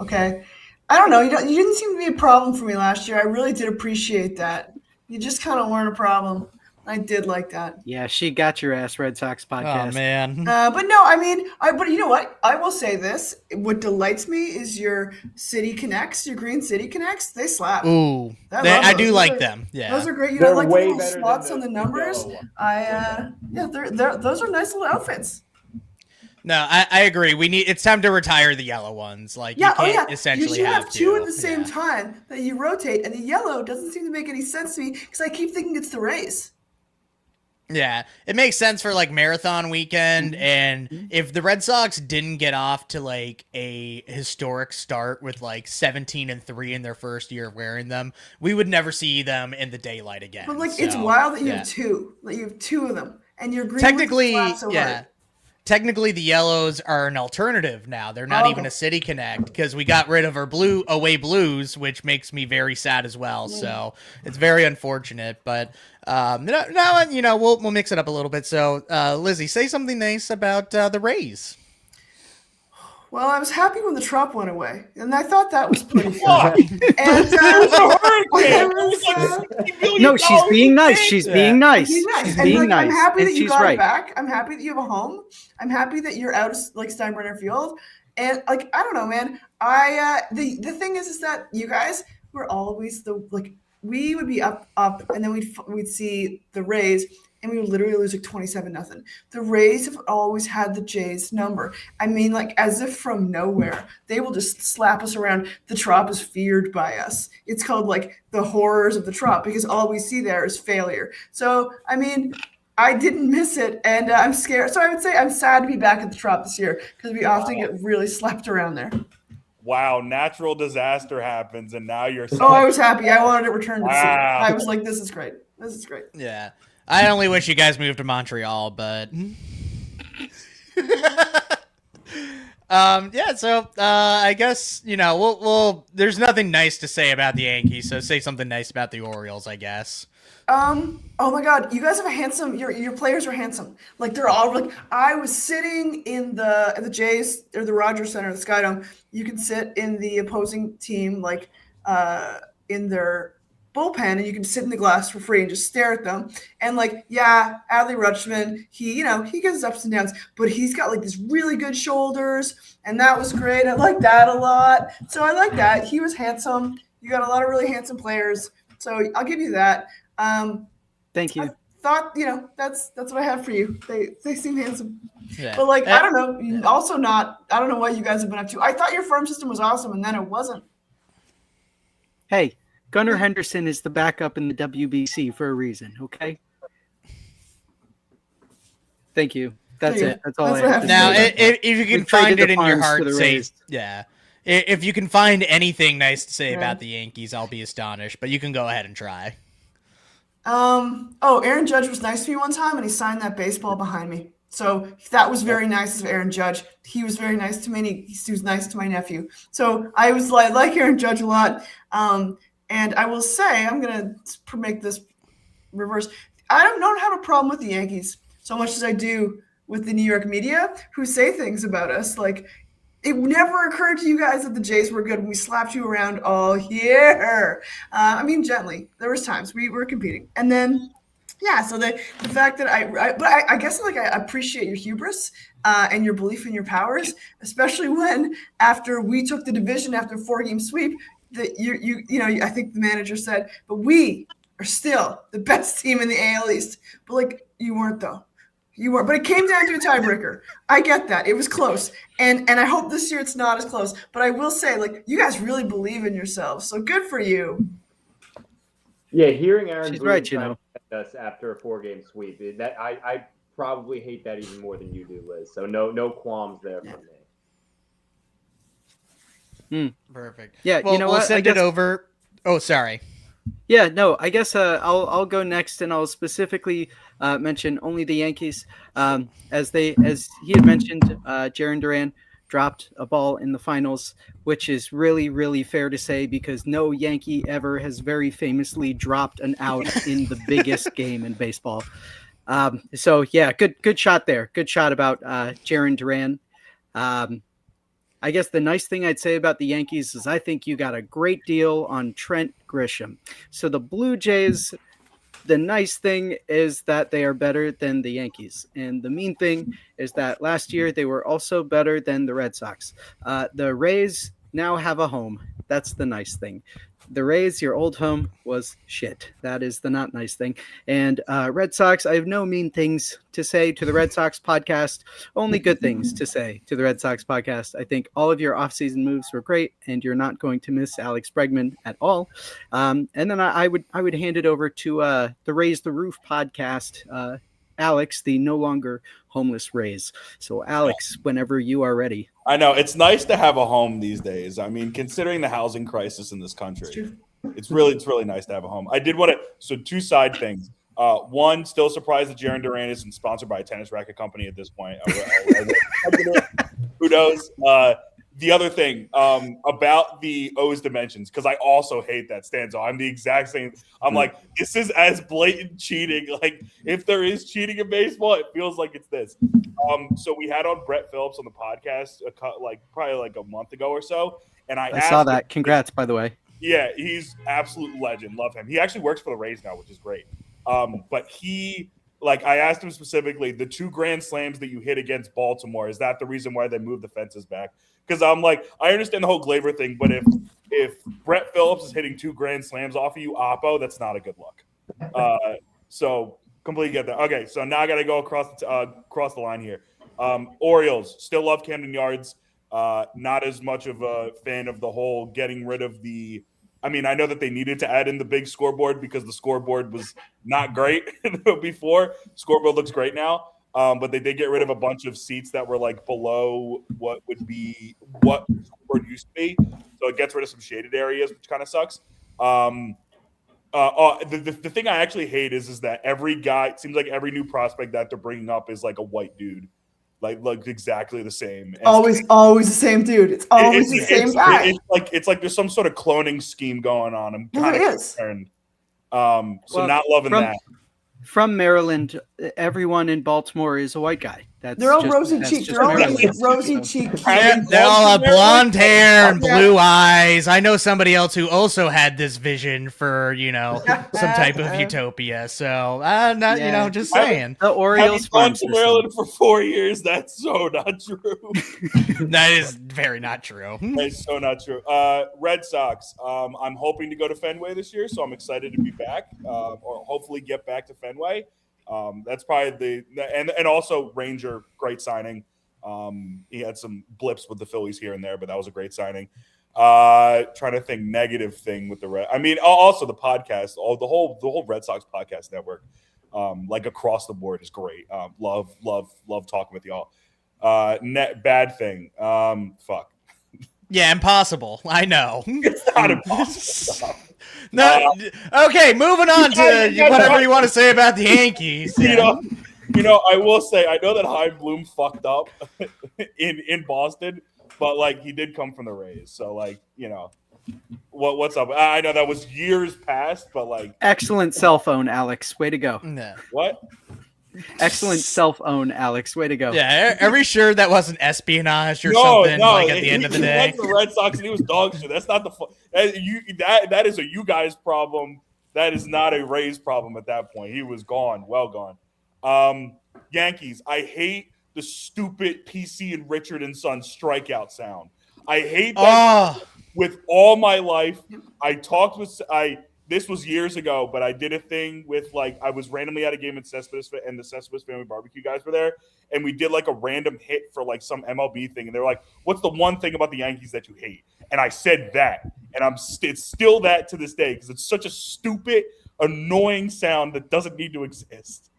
Okay. I don't know. You didn't seem to be a problem for me last year. I really did appreciate that. You just kind of weren't a problem. I did like that. Yeah, she got your ass, Red Sox podcast. Oh man. But no, I mean, but you know what? I will say this. What delights me is your City Connects, your Green City Connects. They slap. Ooh, I do like them. Yeah, those are great. They're Like way the little better than spots the on the numbers. yellow one. Yeah, those are nice little outfits. No, I agree. It's time to retire the yellow ones. Like Yeah, you can't essentially you should have two to. at the same time that you rotate, and the yellow doesn't seem to make any sense to me because I keep thinking it's the Rays. Yeah, it makes sense for like marathon weekend, and if the Red Sox didn't get off to like a historic start with like 17-3 in their first year of wearing them, we would never see them in the daylight again. But like, So, it's wild that you yeah. have two. Like you have two of them, and your green Technically, ones slap so yeah. hard. Technically, the yellows are an alternative now. They're not even a City Connect because we got rid of our away blues, which makes me very sad as well. So it's very unfortunate. But now we'll mix it up a little bit. So Lizzie, say something nice about the Rays. Well, I was happy when the Trop went away, and I thought that was pretty fun. No, she's being nice. She's being nice. Being nice. She's And, being like, nice. I'm happy And that you she's got right. it back. I'm happy that you have a home. I'm happy that you're out of like Steinbrenner Field. And like, I don't know, man. The thing is that you guys were always we would be up, and then we'd see the Rays, and we would literally lose like 27-0. The Rays have always had the Jays number. I mean, like as if from nowhere, they will just slap us around. The Trop is feared by us. It's called like the horrors of the Trop because all we see there is failure. So, I mean, I didn't miss it, and I'm scared. So I would say I'm sad to be back at the Trop this year because we often get really slapped around there. Wow, natural disaster happens, and now you're. Oh, I was happy. I wanted to return to the city. Wow. I was like, this is great. This is great. Yeah, I only wish you guys moved to Montreal, but yeah. So I guess we'll. There's nothing nice to say about the Yankees, so say something nice about the Orioles, I guess. Oh my God, you guys have a handsome. Your players are handsome. Like they're all like. I was sitting in the Jays or the Rogers Center, the Skydome. You can sit in the opposing team, like in their bullpen, and you can sit in the glass for free and just stare at them. And like, yeah, Adley Rutschman, he gets his ups and downs, but he's got like these really good shoulders, and that was great. I like that a lot. So I like that. He was handsome. You got a lot of really handsome players. So I'll give you that. Thank you. I thought, that's what I have for you. They seem handsome. Yeah. But like, I don't know. Also I don't know what you guys have been up to. I thought your farm system was awesome, and then it wasn't. Hey, Gunnar Henderson is the backup in the WBC for a reason, okay? Thank you. That's it. That's all I have to Now, say. if you can We've find traded it the in your farms heart, to the say Rays. yeah. If you can find anything nice to say about the Yankees, I'll be astonished. But you can go ahead and try. Aaron Judge was nice to me one time, and he signed that baseball behind me. So that was very nice of Aaron Judge. He was very nice to me, and he was nice to my nephew. So I was like Aaron Judge a lot. And I will say, I'm going to make this reverse. I don't have a problem with the Yankees so much as I do with the New York media who say things about us. Like, it never occurred to you guys that the Jays were good when we slapped you around all year. I mean, gently. There was times we were competing. And then, yeah, so the fact that I guess like I appreciate your hubris and your belief in your powers, especially when after we took the division after a 4-game sweep, that I think the manager said, but we are still the best team in the AL East. But like, you weren't though. You were, but it came down to a tiebreaker. I get that. It was close. And I hope this year it's not as close. But I will say, like, you guys really believe in yourselves. So good for you. Yeah, hearing Aaron She's Boone right, trying to defend us after a 4-game sweep, that I probably hate that even more than you do, Liz. So no qualms there from me. Perfect. Yeah, well, you know we'll what? send it over. Oh, sorry. Yeah, no, I guess I'll go next, and I'll specifically mention only the Yankees. As he had mentioned, Jarren Duran dropped a ball in the finals, which is really, really fair to say because no Yankee ever has very famously dropped an out in the biggest game in baseball. So yeah, good shot there. Good shot about Jarren Duran. I guess the nice thing I'd say about the Yankees is I think you got a great deal on Trent Grisham. So the Blue Jays, the nice thing is that they are better than the Yankees. And the mean thing is that last year they were also better than the Red Sox. The Rays now have a home. That's the nice thing. The Rays, your old home, was shit. That is the not nice thing. And Red Sox, I have no mean things to say to the Red Sox podcast. Only good things to say to the Red Sox podcast. I think all of your offseason moves were great, and you're not going to miss Alex Bregman at all. And then I would hand it over to the Raise the Roof podcast, Alex, the no longer homeless Rays. So, Alex, whenever you are ready. I know it's nice to have a home these days. I mean, considering the housing crisis in this country, it's really nice to have a home. I did want to. So, two side things. One, still surprised that Jarren Duran isn't sponsored by a tennis racket company at this point. Who knows? The other thing about the O's dimensions, because I also hate that stanza. I'm the exact same. I'm like, this is as blatant cheating. Like, if there is cheating in baseball, it feels like it's this. So we had on Brett Phillips on the podcast probably a month ago or so, and I saw that. Congrats, by the way. Yeah, he's absolute legend. Love him. He actually works for the Rays now, which is great. But I asked him specifically, the 2 grand slams that you hit against Baltimore, is that the reason why they moved the fences back? Because I'm like, I understand the whole Gleyber thing, but if Brett Phillips is hitting 2 grand slams off of you, Oppo, that's not a good look. So completely get that. Okay, so now I got to go across the line here. Orioles, still love Camden Yards. Not as much of a fan of the whole getting rid of the – I mean, I know that they needed to add in the big scoreboard because the scoreboard was not great before. Scoreboard looks great now. But they did get rid of a bunch of seats that were like below what the scoreboard used to be. So it gets rid of some shaded areas, which kind of sucks. The thing I actually hate is that every guy, it seems like every new prospect that they're bringing up is like a white dude. Like exactly the same. And always the same dude. It's always the same guy. It's like there's some sort of cloning scheme going on. I'm kind of concerned. Not loving that. From Maryland, everyone in Baltimore is a white guy. They're all rosy cheeked. They're all rosy cheeked. They all have blonde hair and blue eyes. I know somebody else who also had this vision for, some type of utopia. So, just saying. The Orioles gone to Maryland for 4 years. That's so not true. That is very not true. That's so not true. Red Sox. I'm hoping to go to Fenway this year, so I'm excited to be back, or hopefully get back to Fenway. That's probably and also Ranger, great signing. He had some blips with the Phillies here and there, but that was a great signing. Trying to think negative thing with the Red. I mean, also the podcast, the whole Red Sox podcast network, like across the board is great. Love talking with y'all. Bad thing. Fuck. Yeah, impossible. I know. It's not impossible. No. Okay, moving on to whatever you want to say about the Yankees. Yeah. You know, I will say I know that Chaim Bloom fucked up in Boston, but like he did come from the Rays, so like what's up? I know that was years past, but like Excellent cell phone, Alex. Way to go. No. what? Excellent cell phone, Alex. Way to go. Yeah, are we sure that wasn't espionage or something? Like at the end of the day, he went to the Red Sox and he was dog shit. That's not that is a you guys problem. That is not a Rays problem at that point. He was gone, well gone. Yankees. I hate the stupid PC and Richard and Son strikeout sound. I hate that with all my life. This was years ago, but I did a thing with I was randomly at a game in Cespedes, and the Cespedes Family Barbecue guys were there, and we did like a random hit for like some MLB thing, and they were like, "What's the one thing about the Yankees that you hate?" And I said that, and it's still that to this day because it's such a stupid, annoying sound that doesn't need to exist,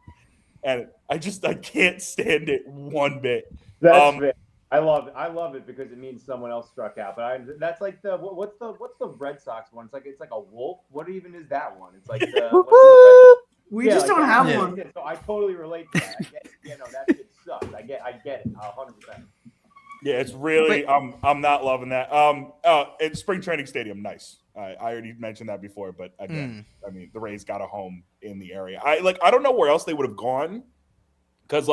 and I can't stand it one bit. That's fair. I love it because it means someone else struck out. But that's like what's the Red Sox one? It's like a wolf. What even is that one? It's like we just don't have one. So I totally relate to that. I get, that shit sucks. I get it 100%. Yeah, it's really I'm not loving that. It's spring training stadium, nice. I already mentioned that before, but again, I mean the Rays got a home in the area. I don't know where else they would have gone because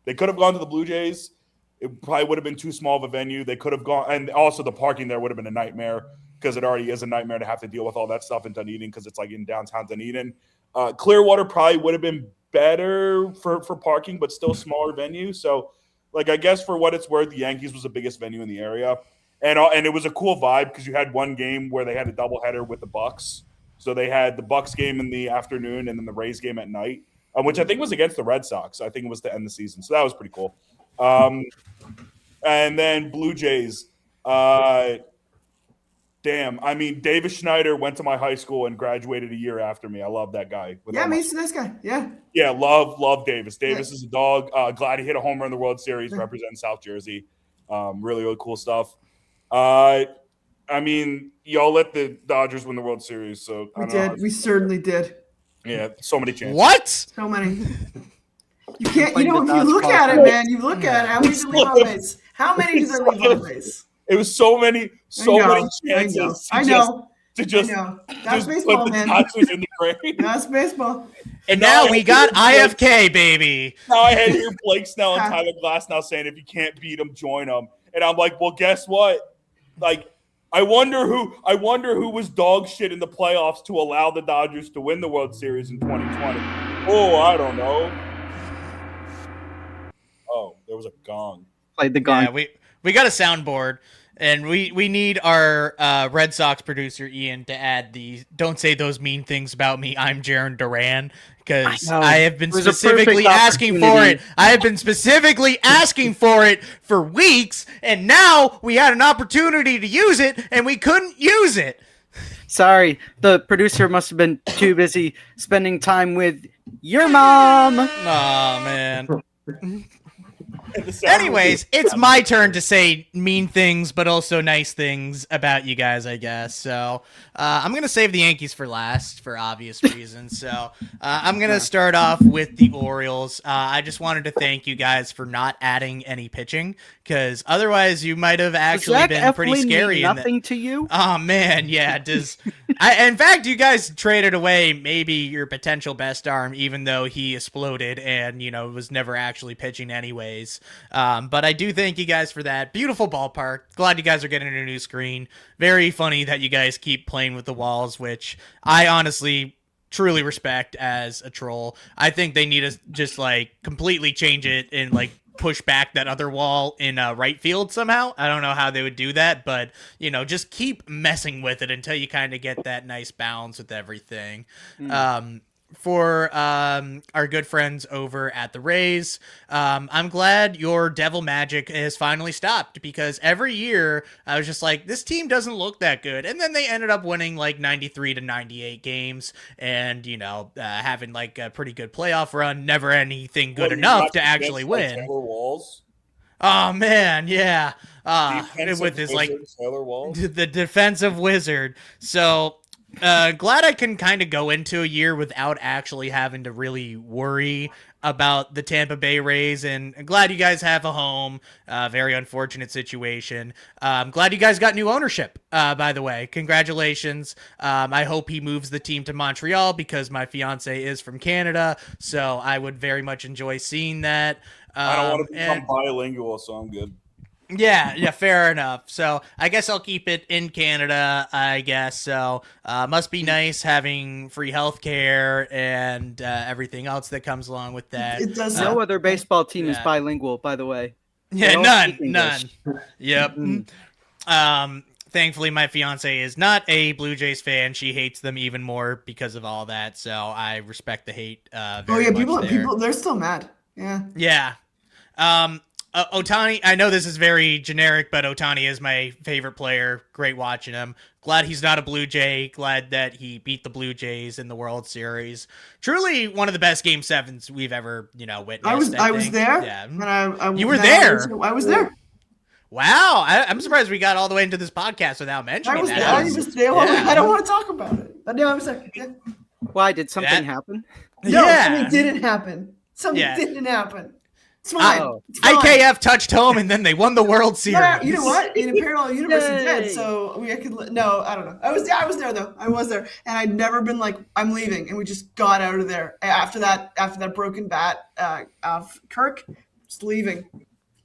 they could have gone to the Blue Jays. It probably would have been too small of a venue. They could have gone, and also the parking there would have been a nightmare because it already is a nightmare to have to deal with all that stuff in Dunedin because it's like in downtown Dunedin. Clearwater probably would have been better for parking, but still smaller venue. So, I guess for what it's worth, the Yankees was the biggest venue in the area, and it was a cool vibe because you had one game where they had a doubleheader with the Bucks. So they had the Bucks game in the afternoon and then the Rays game at night, which I think was against the Red Sox. I think it was to end the season, so that was pretty cool. And then Blue Jays. Damn. I mean, Davis Schneider went to my high school and graduated a year after me. I love that guy. Yeah, he's a nice guy. Yeah. Yeah, love Davis. Davis is a dog. Glad he hit a home run in the World Series, representing South Jersey. Really, really cool stuff. I mean, y'all let the Dodgers win the World Series, so we did. We certainly did. Yeah, so many chances. What? So many. You can't. If you look at it, man. You look at it. How many did they leave on base? How many did they leave on base? It was so many chances. I know. That's baseball, man. In the grave. That's baseball. And now we got IFK, baby. Now I had here Blake Snell and Tyler Glass now saying if you can't beat them, join them. And I'm like, well, guess what? I wonder who was dog shit in the playoffs to allow the Dodgers to win the World Series in 2020. Oh, I don't know. Oh, there was a gong. Played the gong. Yeah, we got a soundboard, and we need our Red Sox producer Ian to add the "Don't say those mean things about me. I'm Jaron Duran," because I have been specifically asking for it. I have been specifically asking for it for weeks, and now we had an opportunity to use it, and we couldn't use it. Sorry, the producer must have been too busy spending time with your mom. Oh man. Anyways, it's my turn to say mean things, but also nice things about you guys, I guess. So I'm going to save the Yankees for last for obvious reasons. So I'm going to start off with the Orioles. I just wanted to thank you guys for not adding any pitching, because otherwise you might have actually been pretty scary. Nothing to you? Oh, man, yeah. In fact, you guys traded away maybe your potential best arm, even though he exploded and, was never actually pitching anyways. But I do thank you guys for that. Beautiful ballpark. Glad you guys are getting a new screen. Very funny that you guys keep playing with the walls, which I honestly truly respect as a troll. I think they need to just completely change it and push back that other wall in right field somehow. I don't know how they would do that, but just keep messing with it until you kind of get that nice balance with everything. For our good friends over at the Rays, I'm glad your devil magic has finally stopped, because every year I was just like, this team doesn't look that good, and then they ended up winning 93 to 98 games and having a pretty good playoff run. Never anything good enough to actually win. Walls? Oh man, yeah. Defensive With his like wizard, Sailor Wall. the defensive wizard. So glad I can kind of go into a year without actually having to really worry about the Tampa Bay Rays, and I'm glad you guys have a home. Very unfortunate situation. I'm glad you guys got new ownership, by the way. Congratulations. I hope he moves the team to Montreal because my fiance is from Canada, so I would very much enjoy seeing that. I don't want to become bilingual, so I'm good. Yeah, fair enough. So I guess I'll keep it in Canada, I guess. So must be nice having free healthcare and everything else that comes along with that. It does. No other baseball team is yeah. bilingual, by the way. Yeah, They all none. speak English. Yep. Thankfully, my fiance is not a Blue Jays fan. She hates them even more because of all that. So I respect the hate. Very much there. people, they're still mad. Yeah. Yeah. Ohtani, I know this is very generic, but Ohtani is my favorite player. Great watching him. Glad he's not a Blue Jay. Glad that he beat the Blue Jays in the World Series. Truly one of the best Game 7s we've ever, witnessed. I was there. Yeah. And You were there? I was there. Wow. I'm surprised we got all the way into this podcast without mentioning I was that. there. I don't want to talk about it. But no, I was there. Yeah. Why? Did something That- happen? No, Yeah. something didn't happen. Something Yeah. didn't happen. It's fine. Oh. It's fine. IKF touched home and then they won the World Series. Yeah, you know what? In a parallel universe, it Yay. did. So I don't know. I was there though. I was there, and I'd never been like, I'm leaving, and we just got out of there after that broken bat of Kirk, just leaving.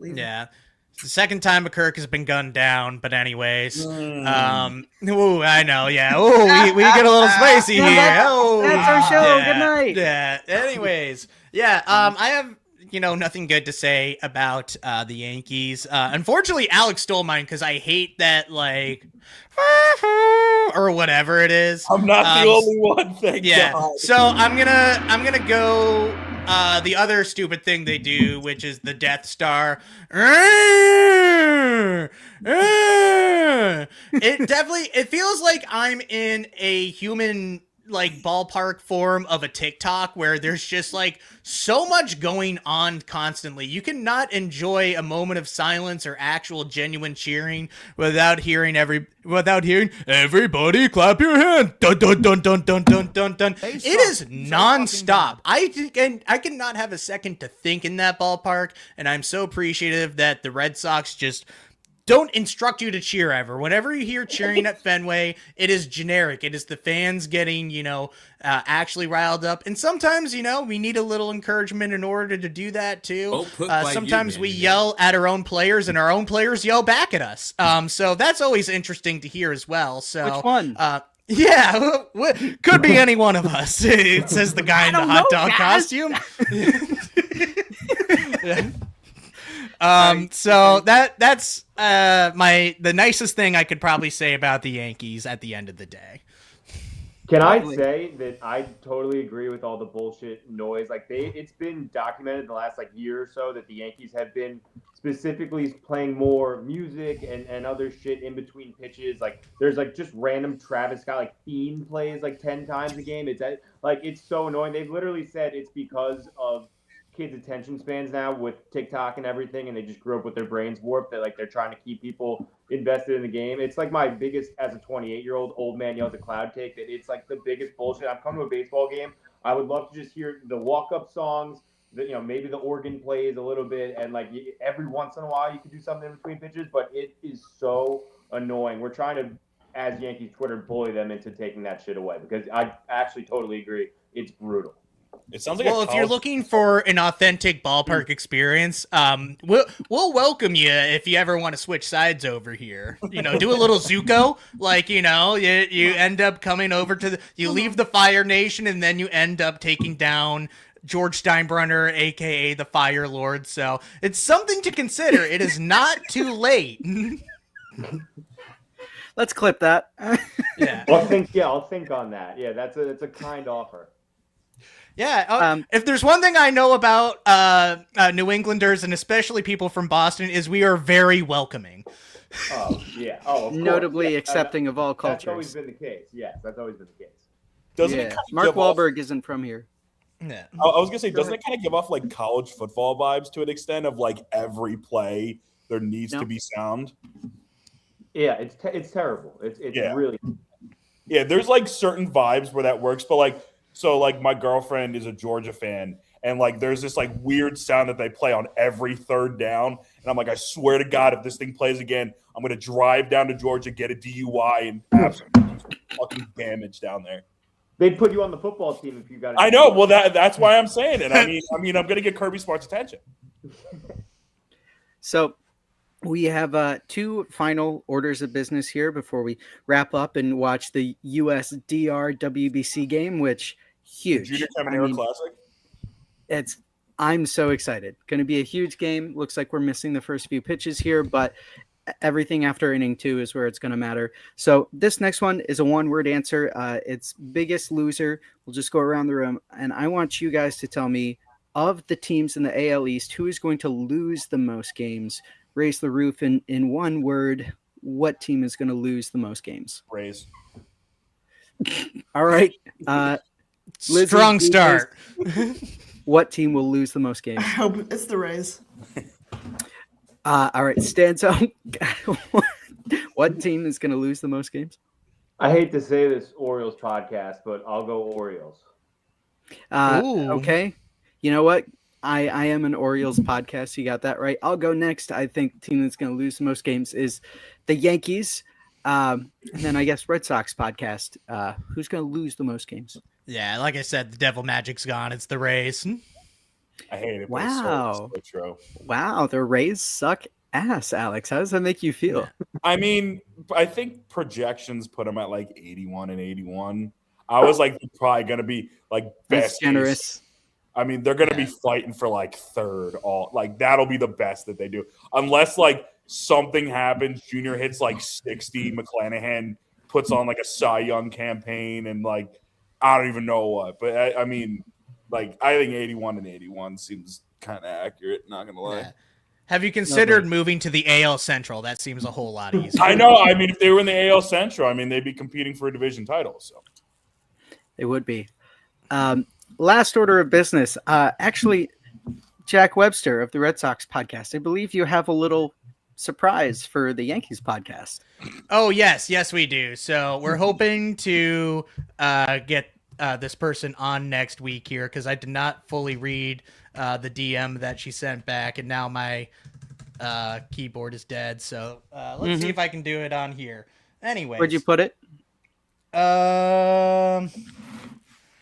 Yeah. It's the second time a Kirk has been gunned down, but anyways. Ooh, I know, yeah. Ooh, we get a little spicy here. That's our show. Good night. Yeah. Anyways. Yeah, I have nothing good to say about the Yankees. Unfortunately, Alex stole mine because I hate that, like, or whatever it is. I'm not the only one. Thank Yeah. God. So I'm gonna go the other stupid thing they do, which is the Death Star. It feels like I'm in a human ballpark form of a TikTok where there's just so much going on constantly. You cannot enjoy a moment of silence or actual genuine cheering without hearing everybody clap your hand. Dun dun dun dun dun dun dun dun. It is nonstop. I cannot have a second to think in that ballpark, and I'm so appreciative that the Red Sox just don't instruct you to cheer ever. Whenever you hear cheering at Fenway, it is generic. It is the fans getting, actually riled up. And sometimes, we need a little encouragement in order to do that too. Sometimes we yell at our own players and our own players yell back at us. So that's always interesting to hear as well. So Which one? Yeah, could be any one of us. It says the guy in the hot dog costume. Yeah. So that's the nicest thing I could probably say about the Yankees at the end of the day. Can I say that I totally agree with all the bullshit noise? It's been documented the last year or so that the Yankees have been specifically playing more music and other shit in between pitches. There's just random Travis Scott Fiend plays 10 times a game. It's so annoying. They've literally said it's because of kids' attention spans now with TikTok and everything, and they just grew up with their brains warped that they're trying to keep people invested in the game. It's my biggest, as a 28-year-old old man yells at cloud take, that it's the biggest bullshit. I'm coming to a baseball game. I would love to just hear the walk-up songs, maybe the organ plays a little bit, and every once in a while you could do something in between pitches, but it is so annoying. We're trying to, as Yankees Twitter, bully them into taking that shit away, because I actually totally agree. It's brutal. It sounds like if you're looking for an authentic ballpark experience, we'll welcome you if you ever want to switch sides over here. Do a little Zuko, you end up coming over you leave the Fire Nation and then you end up taking down George Steinbrenner, aka the Fire Lord. So it's something to consider. It is not too late. Let's clip that. Yeah. I'll think on that. Yeah, that's a kind offer. Yeah, if there's one thing I know about New Englanders, and especially people from Boston, is we are very welcoming. Oh, yeah. Oh, of Notably course. accepting of all cultures. That's always been the case. Yes, that's always been the case. Doesn't it kind of Mark give off- Wahlberg isn't from here. Yeah. I was gonna say, doesn't it kind of give off like college football vibes to an extent of like every play there needs to be sound? Yeah, it's terrible. It's really. Yeah, there's like certain vibes where that works, but like my girlfriend is a Georgia fan, and like there's this like weird sound that they play on every third down, and I'm like, I swear to God, if this thing plays again, I'm gonna drive down to Georgia, get a DUI, and have some fucking damage down there. They'd put you on the football team if you got. I know. Well, that's why I'm saying it. I mean, I'm gonna get Kirby Smart's attention. So we have 2 final orders of business here before we wrap up and watch the USDR WBC game, which huge. Junior Caminero Classic. I'm so excited. Going to be a huge game. Looks like we're missing the first few pitches here, but everything after inning 2 is where it's going to matter. So this next one is a one-word answer. It's biggest loser. We'll just go around the room, and I want you guys to tell me, of the teams in the AL East, who is going to lose the most games? Raise the roof in one word. What team is going to lose the most games? Rays. All right. Lizzie, Strong start. What team will lose the most games? I hope it's the Rays. All right, Stanzo. What team is going to lose the most games? I hate to say this Orioles podcast, but I'll go Orioles. Okay. You know what? I am an Orioles podcast. You got that right. I'll go next. I think the team that's going to lose the most games is the Yankees. And then I guess Red Sox podcast. Who's going to lose the most games? Yeah, like I said, the devil magic's gone. It's the Rays. I hate it. Wow. It's so true. Wow, the Rays suck ass, Alex. How does that make you feel? I mean, I think projections put them at like 81 and 81. I was like, they're probably going to be like best. That's generous. I mean, they're going to be fighting for like third. That'll be the best that they do. Unless like something happens, Junior hits like 60, McClanahan puts on like a Cy Young campaign, and like, I don't even know what. But I mean, like, I think 81 and 81 seems kind of accurate, not going to lie. Yeah. Have you considered moving to the AL Central? That seems a whole lot easier. I know. I mean, if they were in the AL Central, I mean, they'd be competing for a division title. So It would be. Last order of business. Actually, Jack Webster of the Red Sox podcast, I believe you have a little surprise for the Yankees podcast. Oh, yes, we do. So we're hoping to get this person on next week here, because I did not fully read the DM that she sent back, and now my keyboard is dead. So let's see if I can do it on here. Anyways, Where'd you put it?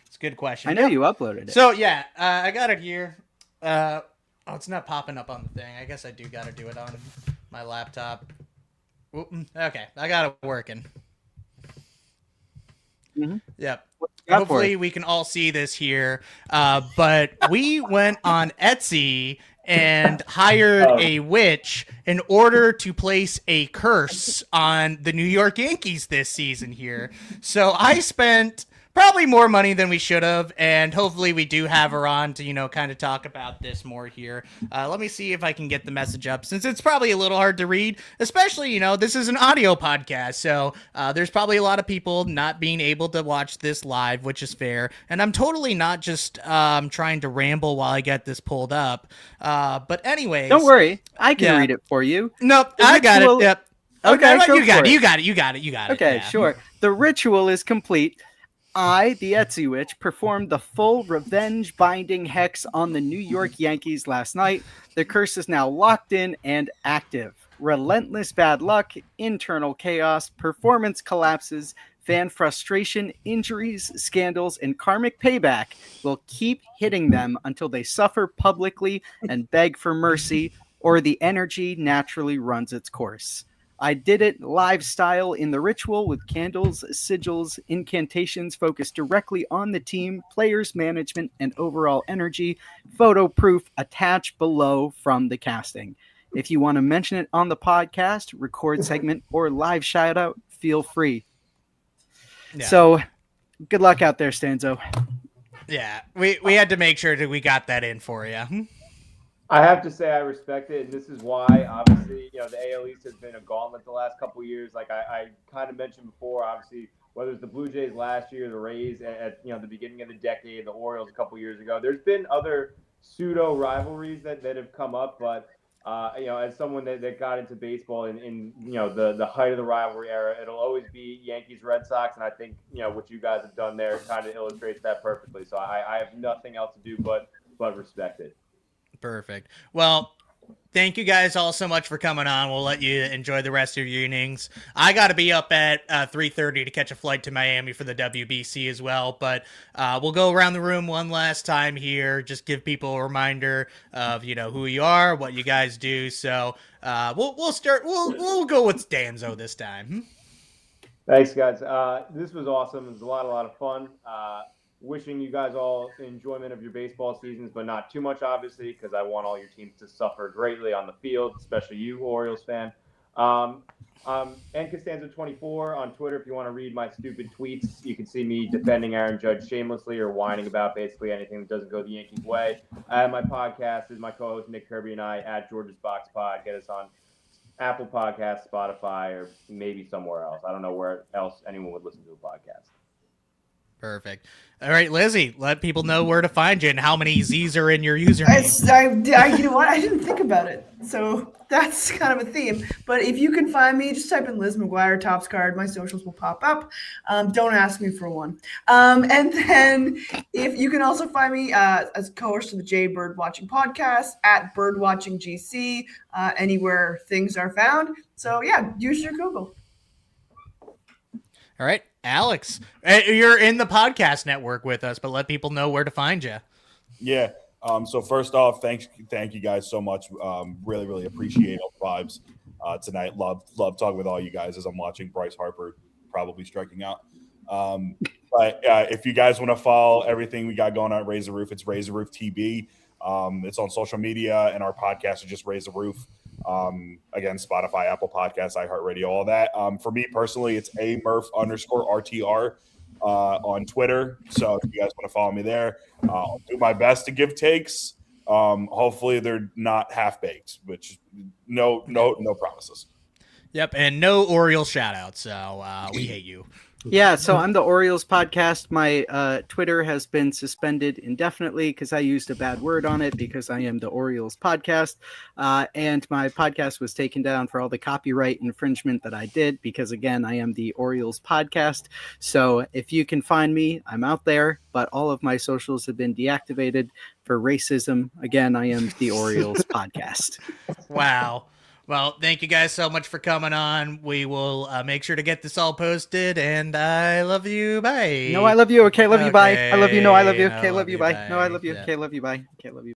It's a good question. I know you uploaded it. So yeah, I got it here. It's not popping up on the thing. I guess I do got to do it on my laptop. Okay, I got it working. Yep. Hopefully we can all see this here. But we went on Etsy and hired a witch in order to place a curse on the New York Yankees this season here. So I spent probably more money than we should have, and hopefully we do have her on to, kind of talk about this more here. Let me see if I can get the message up, since it's probably a little hard to read, especially, this is an audio podcast, so there's probably a lot of people not being able to watch this live, which is fair, and I'm totally not just trying to ramble while I get this pulled up, but anyways. Don't worry, I can read it for you. Nope, I got it, yep. Okay, you got it. Okay, yeah. Sure. The ritual is complete. I, the Etsy Witch, performed the full revenge binding hex on the New York Yankees last night. The curse is now locked in and active. Relentless bad luck, internal chaos, performance collapses, fan frustration, injuries, scandals, and karmic payback will keep hitting them until they suffer publicly and beg for mercy, or the energy naturally runs its course. I did it live style in the ritual with candles, sigils, incantations focused directly on the team, players, management, and overall energy. Photo proof attached below from the casting. If you want to mention it on the podcast, record segment, or live shout out, feel free. Yeah. So good luck out there, Stanzo. Yeah, we had to make sure that we got that in for you. I have to say I respect it, and this is why, obviously, the AL East has been a gauntlet the last couple of years. Like I kind of mentioned before, obviously, whether it's the Blue Jays last year, the Rays at the beginning of the decade, the Orioles a couple years ago. There's been other pseudo rivalries that have come up, but as someone that got into baseball in the height of the rivalry era, it'll always be Yankees Red Sox, and I think what you guys have done there kind of illustrates that perfectly. So I have nothing else to do but respect it. Perfect. Well, thank you guys all so much for coming on. We'll let you enjoy the rest of your evenings. I got to be up at 3:30 to catch a flight to Miami for the WBC as well. But we'll go around the room one last time here. Just give people a reminder of who you are, what you guys do. So we'll start. We'll go with Danzo this time. Thanks, guys. This was awesome. It was a lot of fun. Wishing you guys all enjoyment of your baseball seasons, but not too much, obviously, because I want all your teams to suffer greatly on the field, especially you, Orioles fan. And Costanzo24 on Twitter if you want to read my stupid tweets. You can see me defending Aaron Judge shamelessly or whining about basically anything that doesn't go the Yankees' way. My podcast is my co-host Nick Kirby and I at George's Box Pod. Get us on Apple Podcasts, Spotify, or maybe somewhere else. I don't know where else anyone would listen to a podcast. Perfect. All right, Lizzie, let people know where to find you and how many Z's are in your username. You know what? I didn't think about it. So that's kind of a theme. But if you can find me, just type in Liz McGuire, Topps Card. My socials will pop up. Don't ask me for one. And then if you can also find me as co-host of the Jay Bird Watching podcast at Birdwatching GC, anywhere things are found. So yeah, use your Google. All right, Alex, you're in the podcast network with us, but let people know where to find you. Yeah. So first off, thank you guys so much. Really, really appreciate all the vibes tonight. Love talking with all you guys as I'm watching Bryce Harper probably striking out. But if you guys want to follow everything we got going on at Raise the Roof, it's Raise the Roof TV. It's on social media, and our podcast is just Raise the Roof. Again, Spotify, Apple Podcasts, iHeartRadio, all that. For me personally, it's @Murph_RTR on Twitter. So if you guys want to follow me there, I'll do my best to give takes. Hopefully they're not half-baked, which no promises. Yep, and no Orioles shout-outs, so we hate you. Yeah, so I'm the Orioles podcast. My Twitter has been suspended indefinitely because I used a bad word on it because I am the Orioles podcast. And my podcast was taken down for all the copyright infringement that I did because, again, I am the Orioles podcast. So if you can find me, I'm out there, but all of my socials have been deactivated for racism. Again, I am the Orioles podcast. Wow. Well, thank you guys so much for coming on. We will make sure to get this all posted, and I love you. Bye. No, I love you. Okay, love you. Bye. Okay. I love you. No, I love you. No, Okay, love you. Bye. No, I love you. Yeah. Okay, love you. Bye. Okay, love you.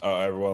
Everyone.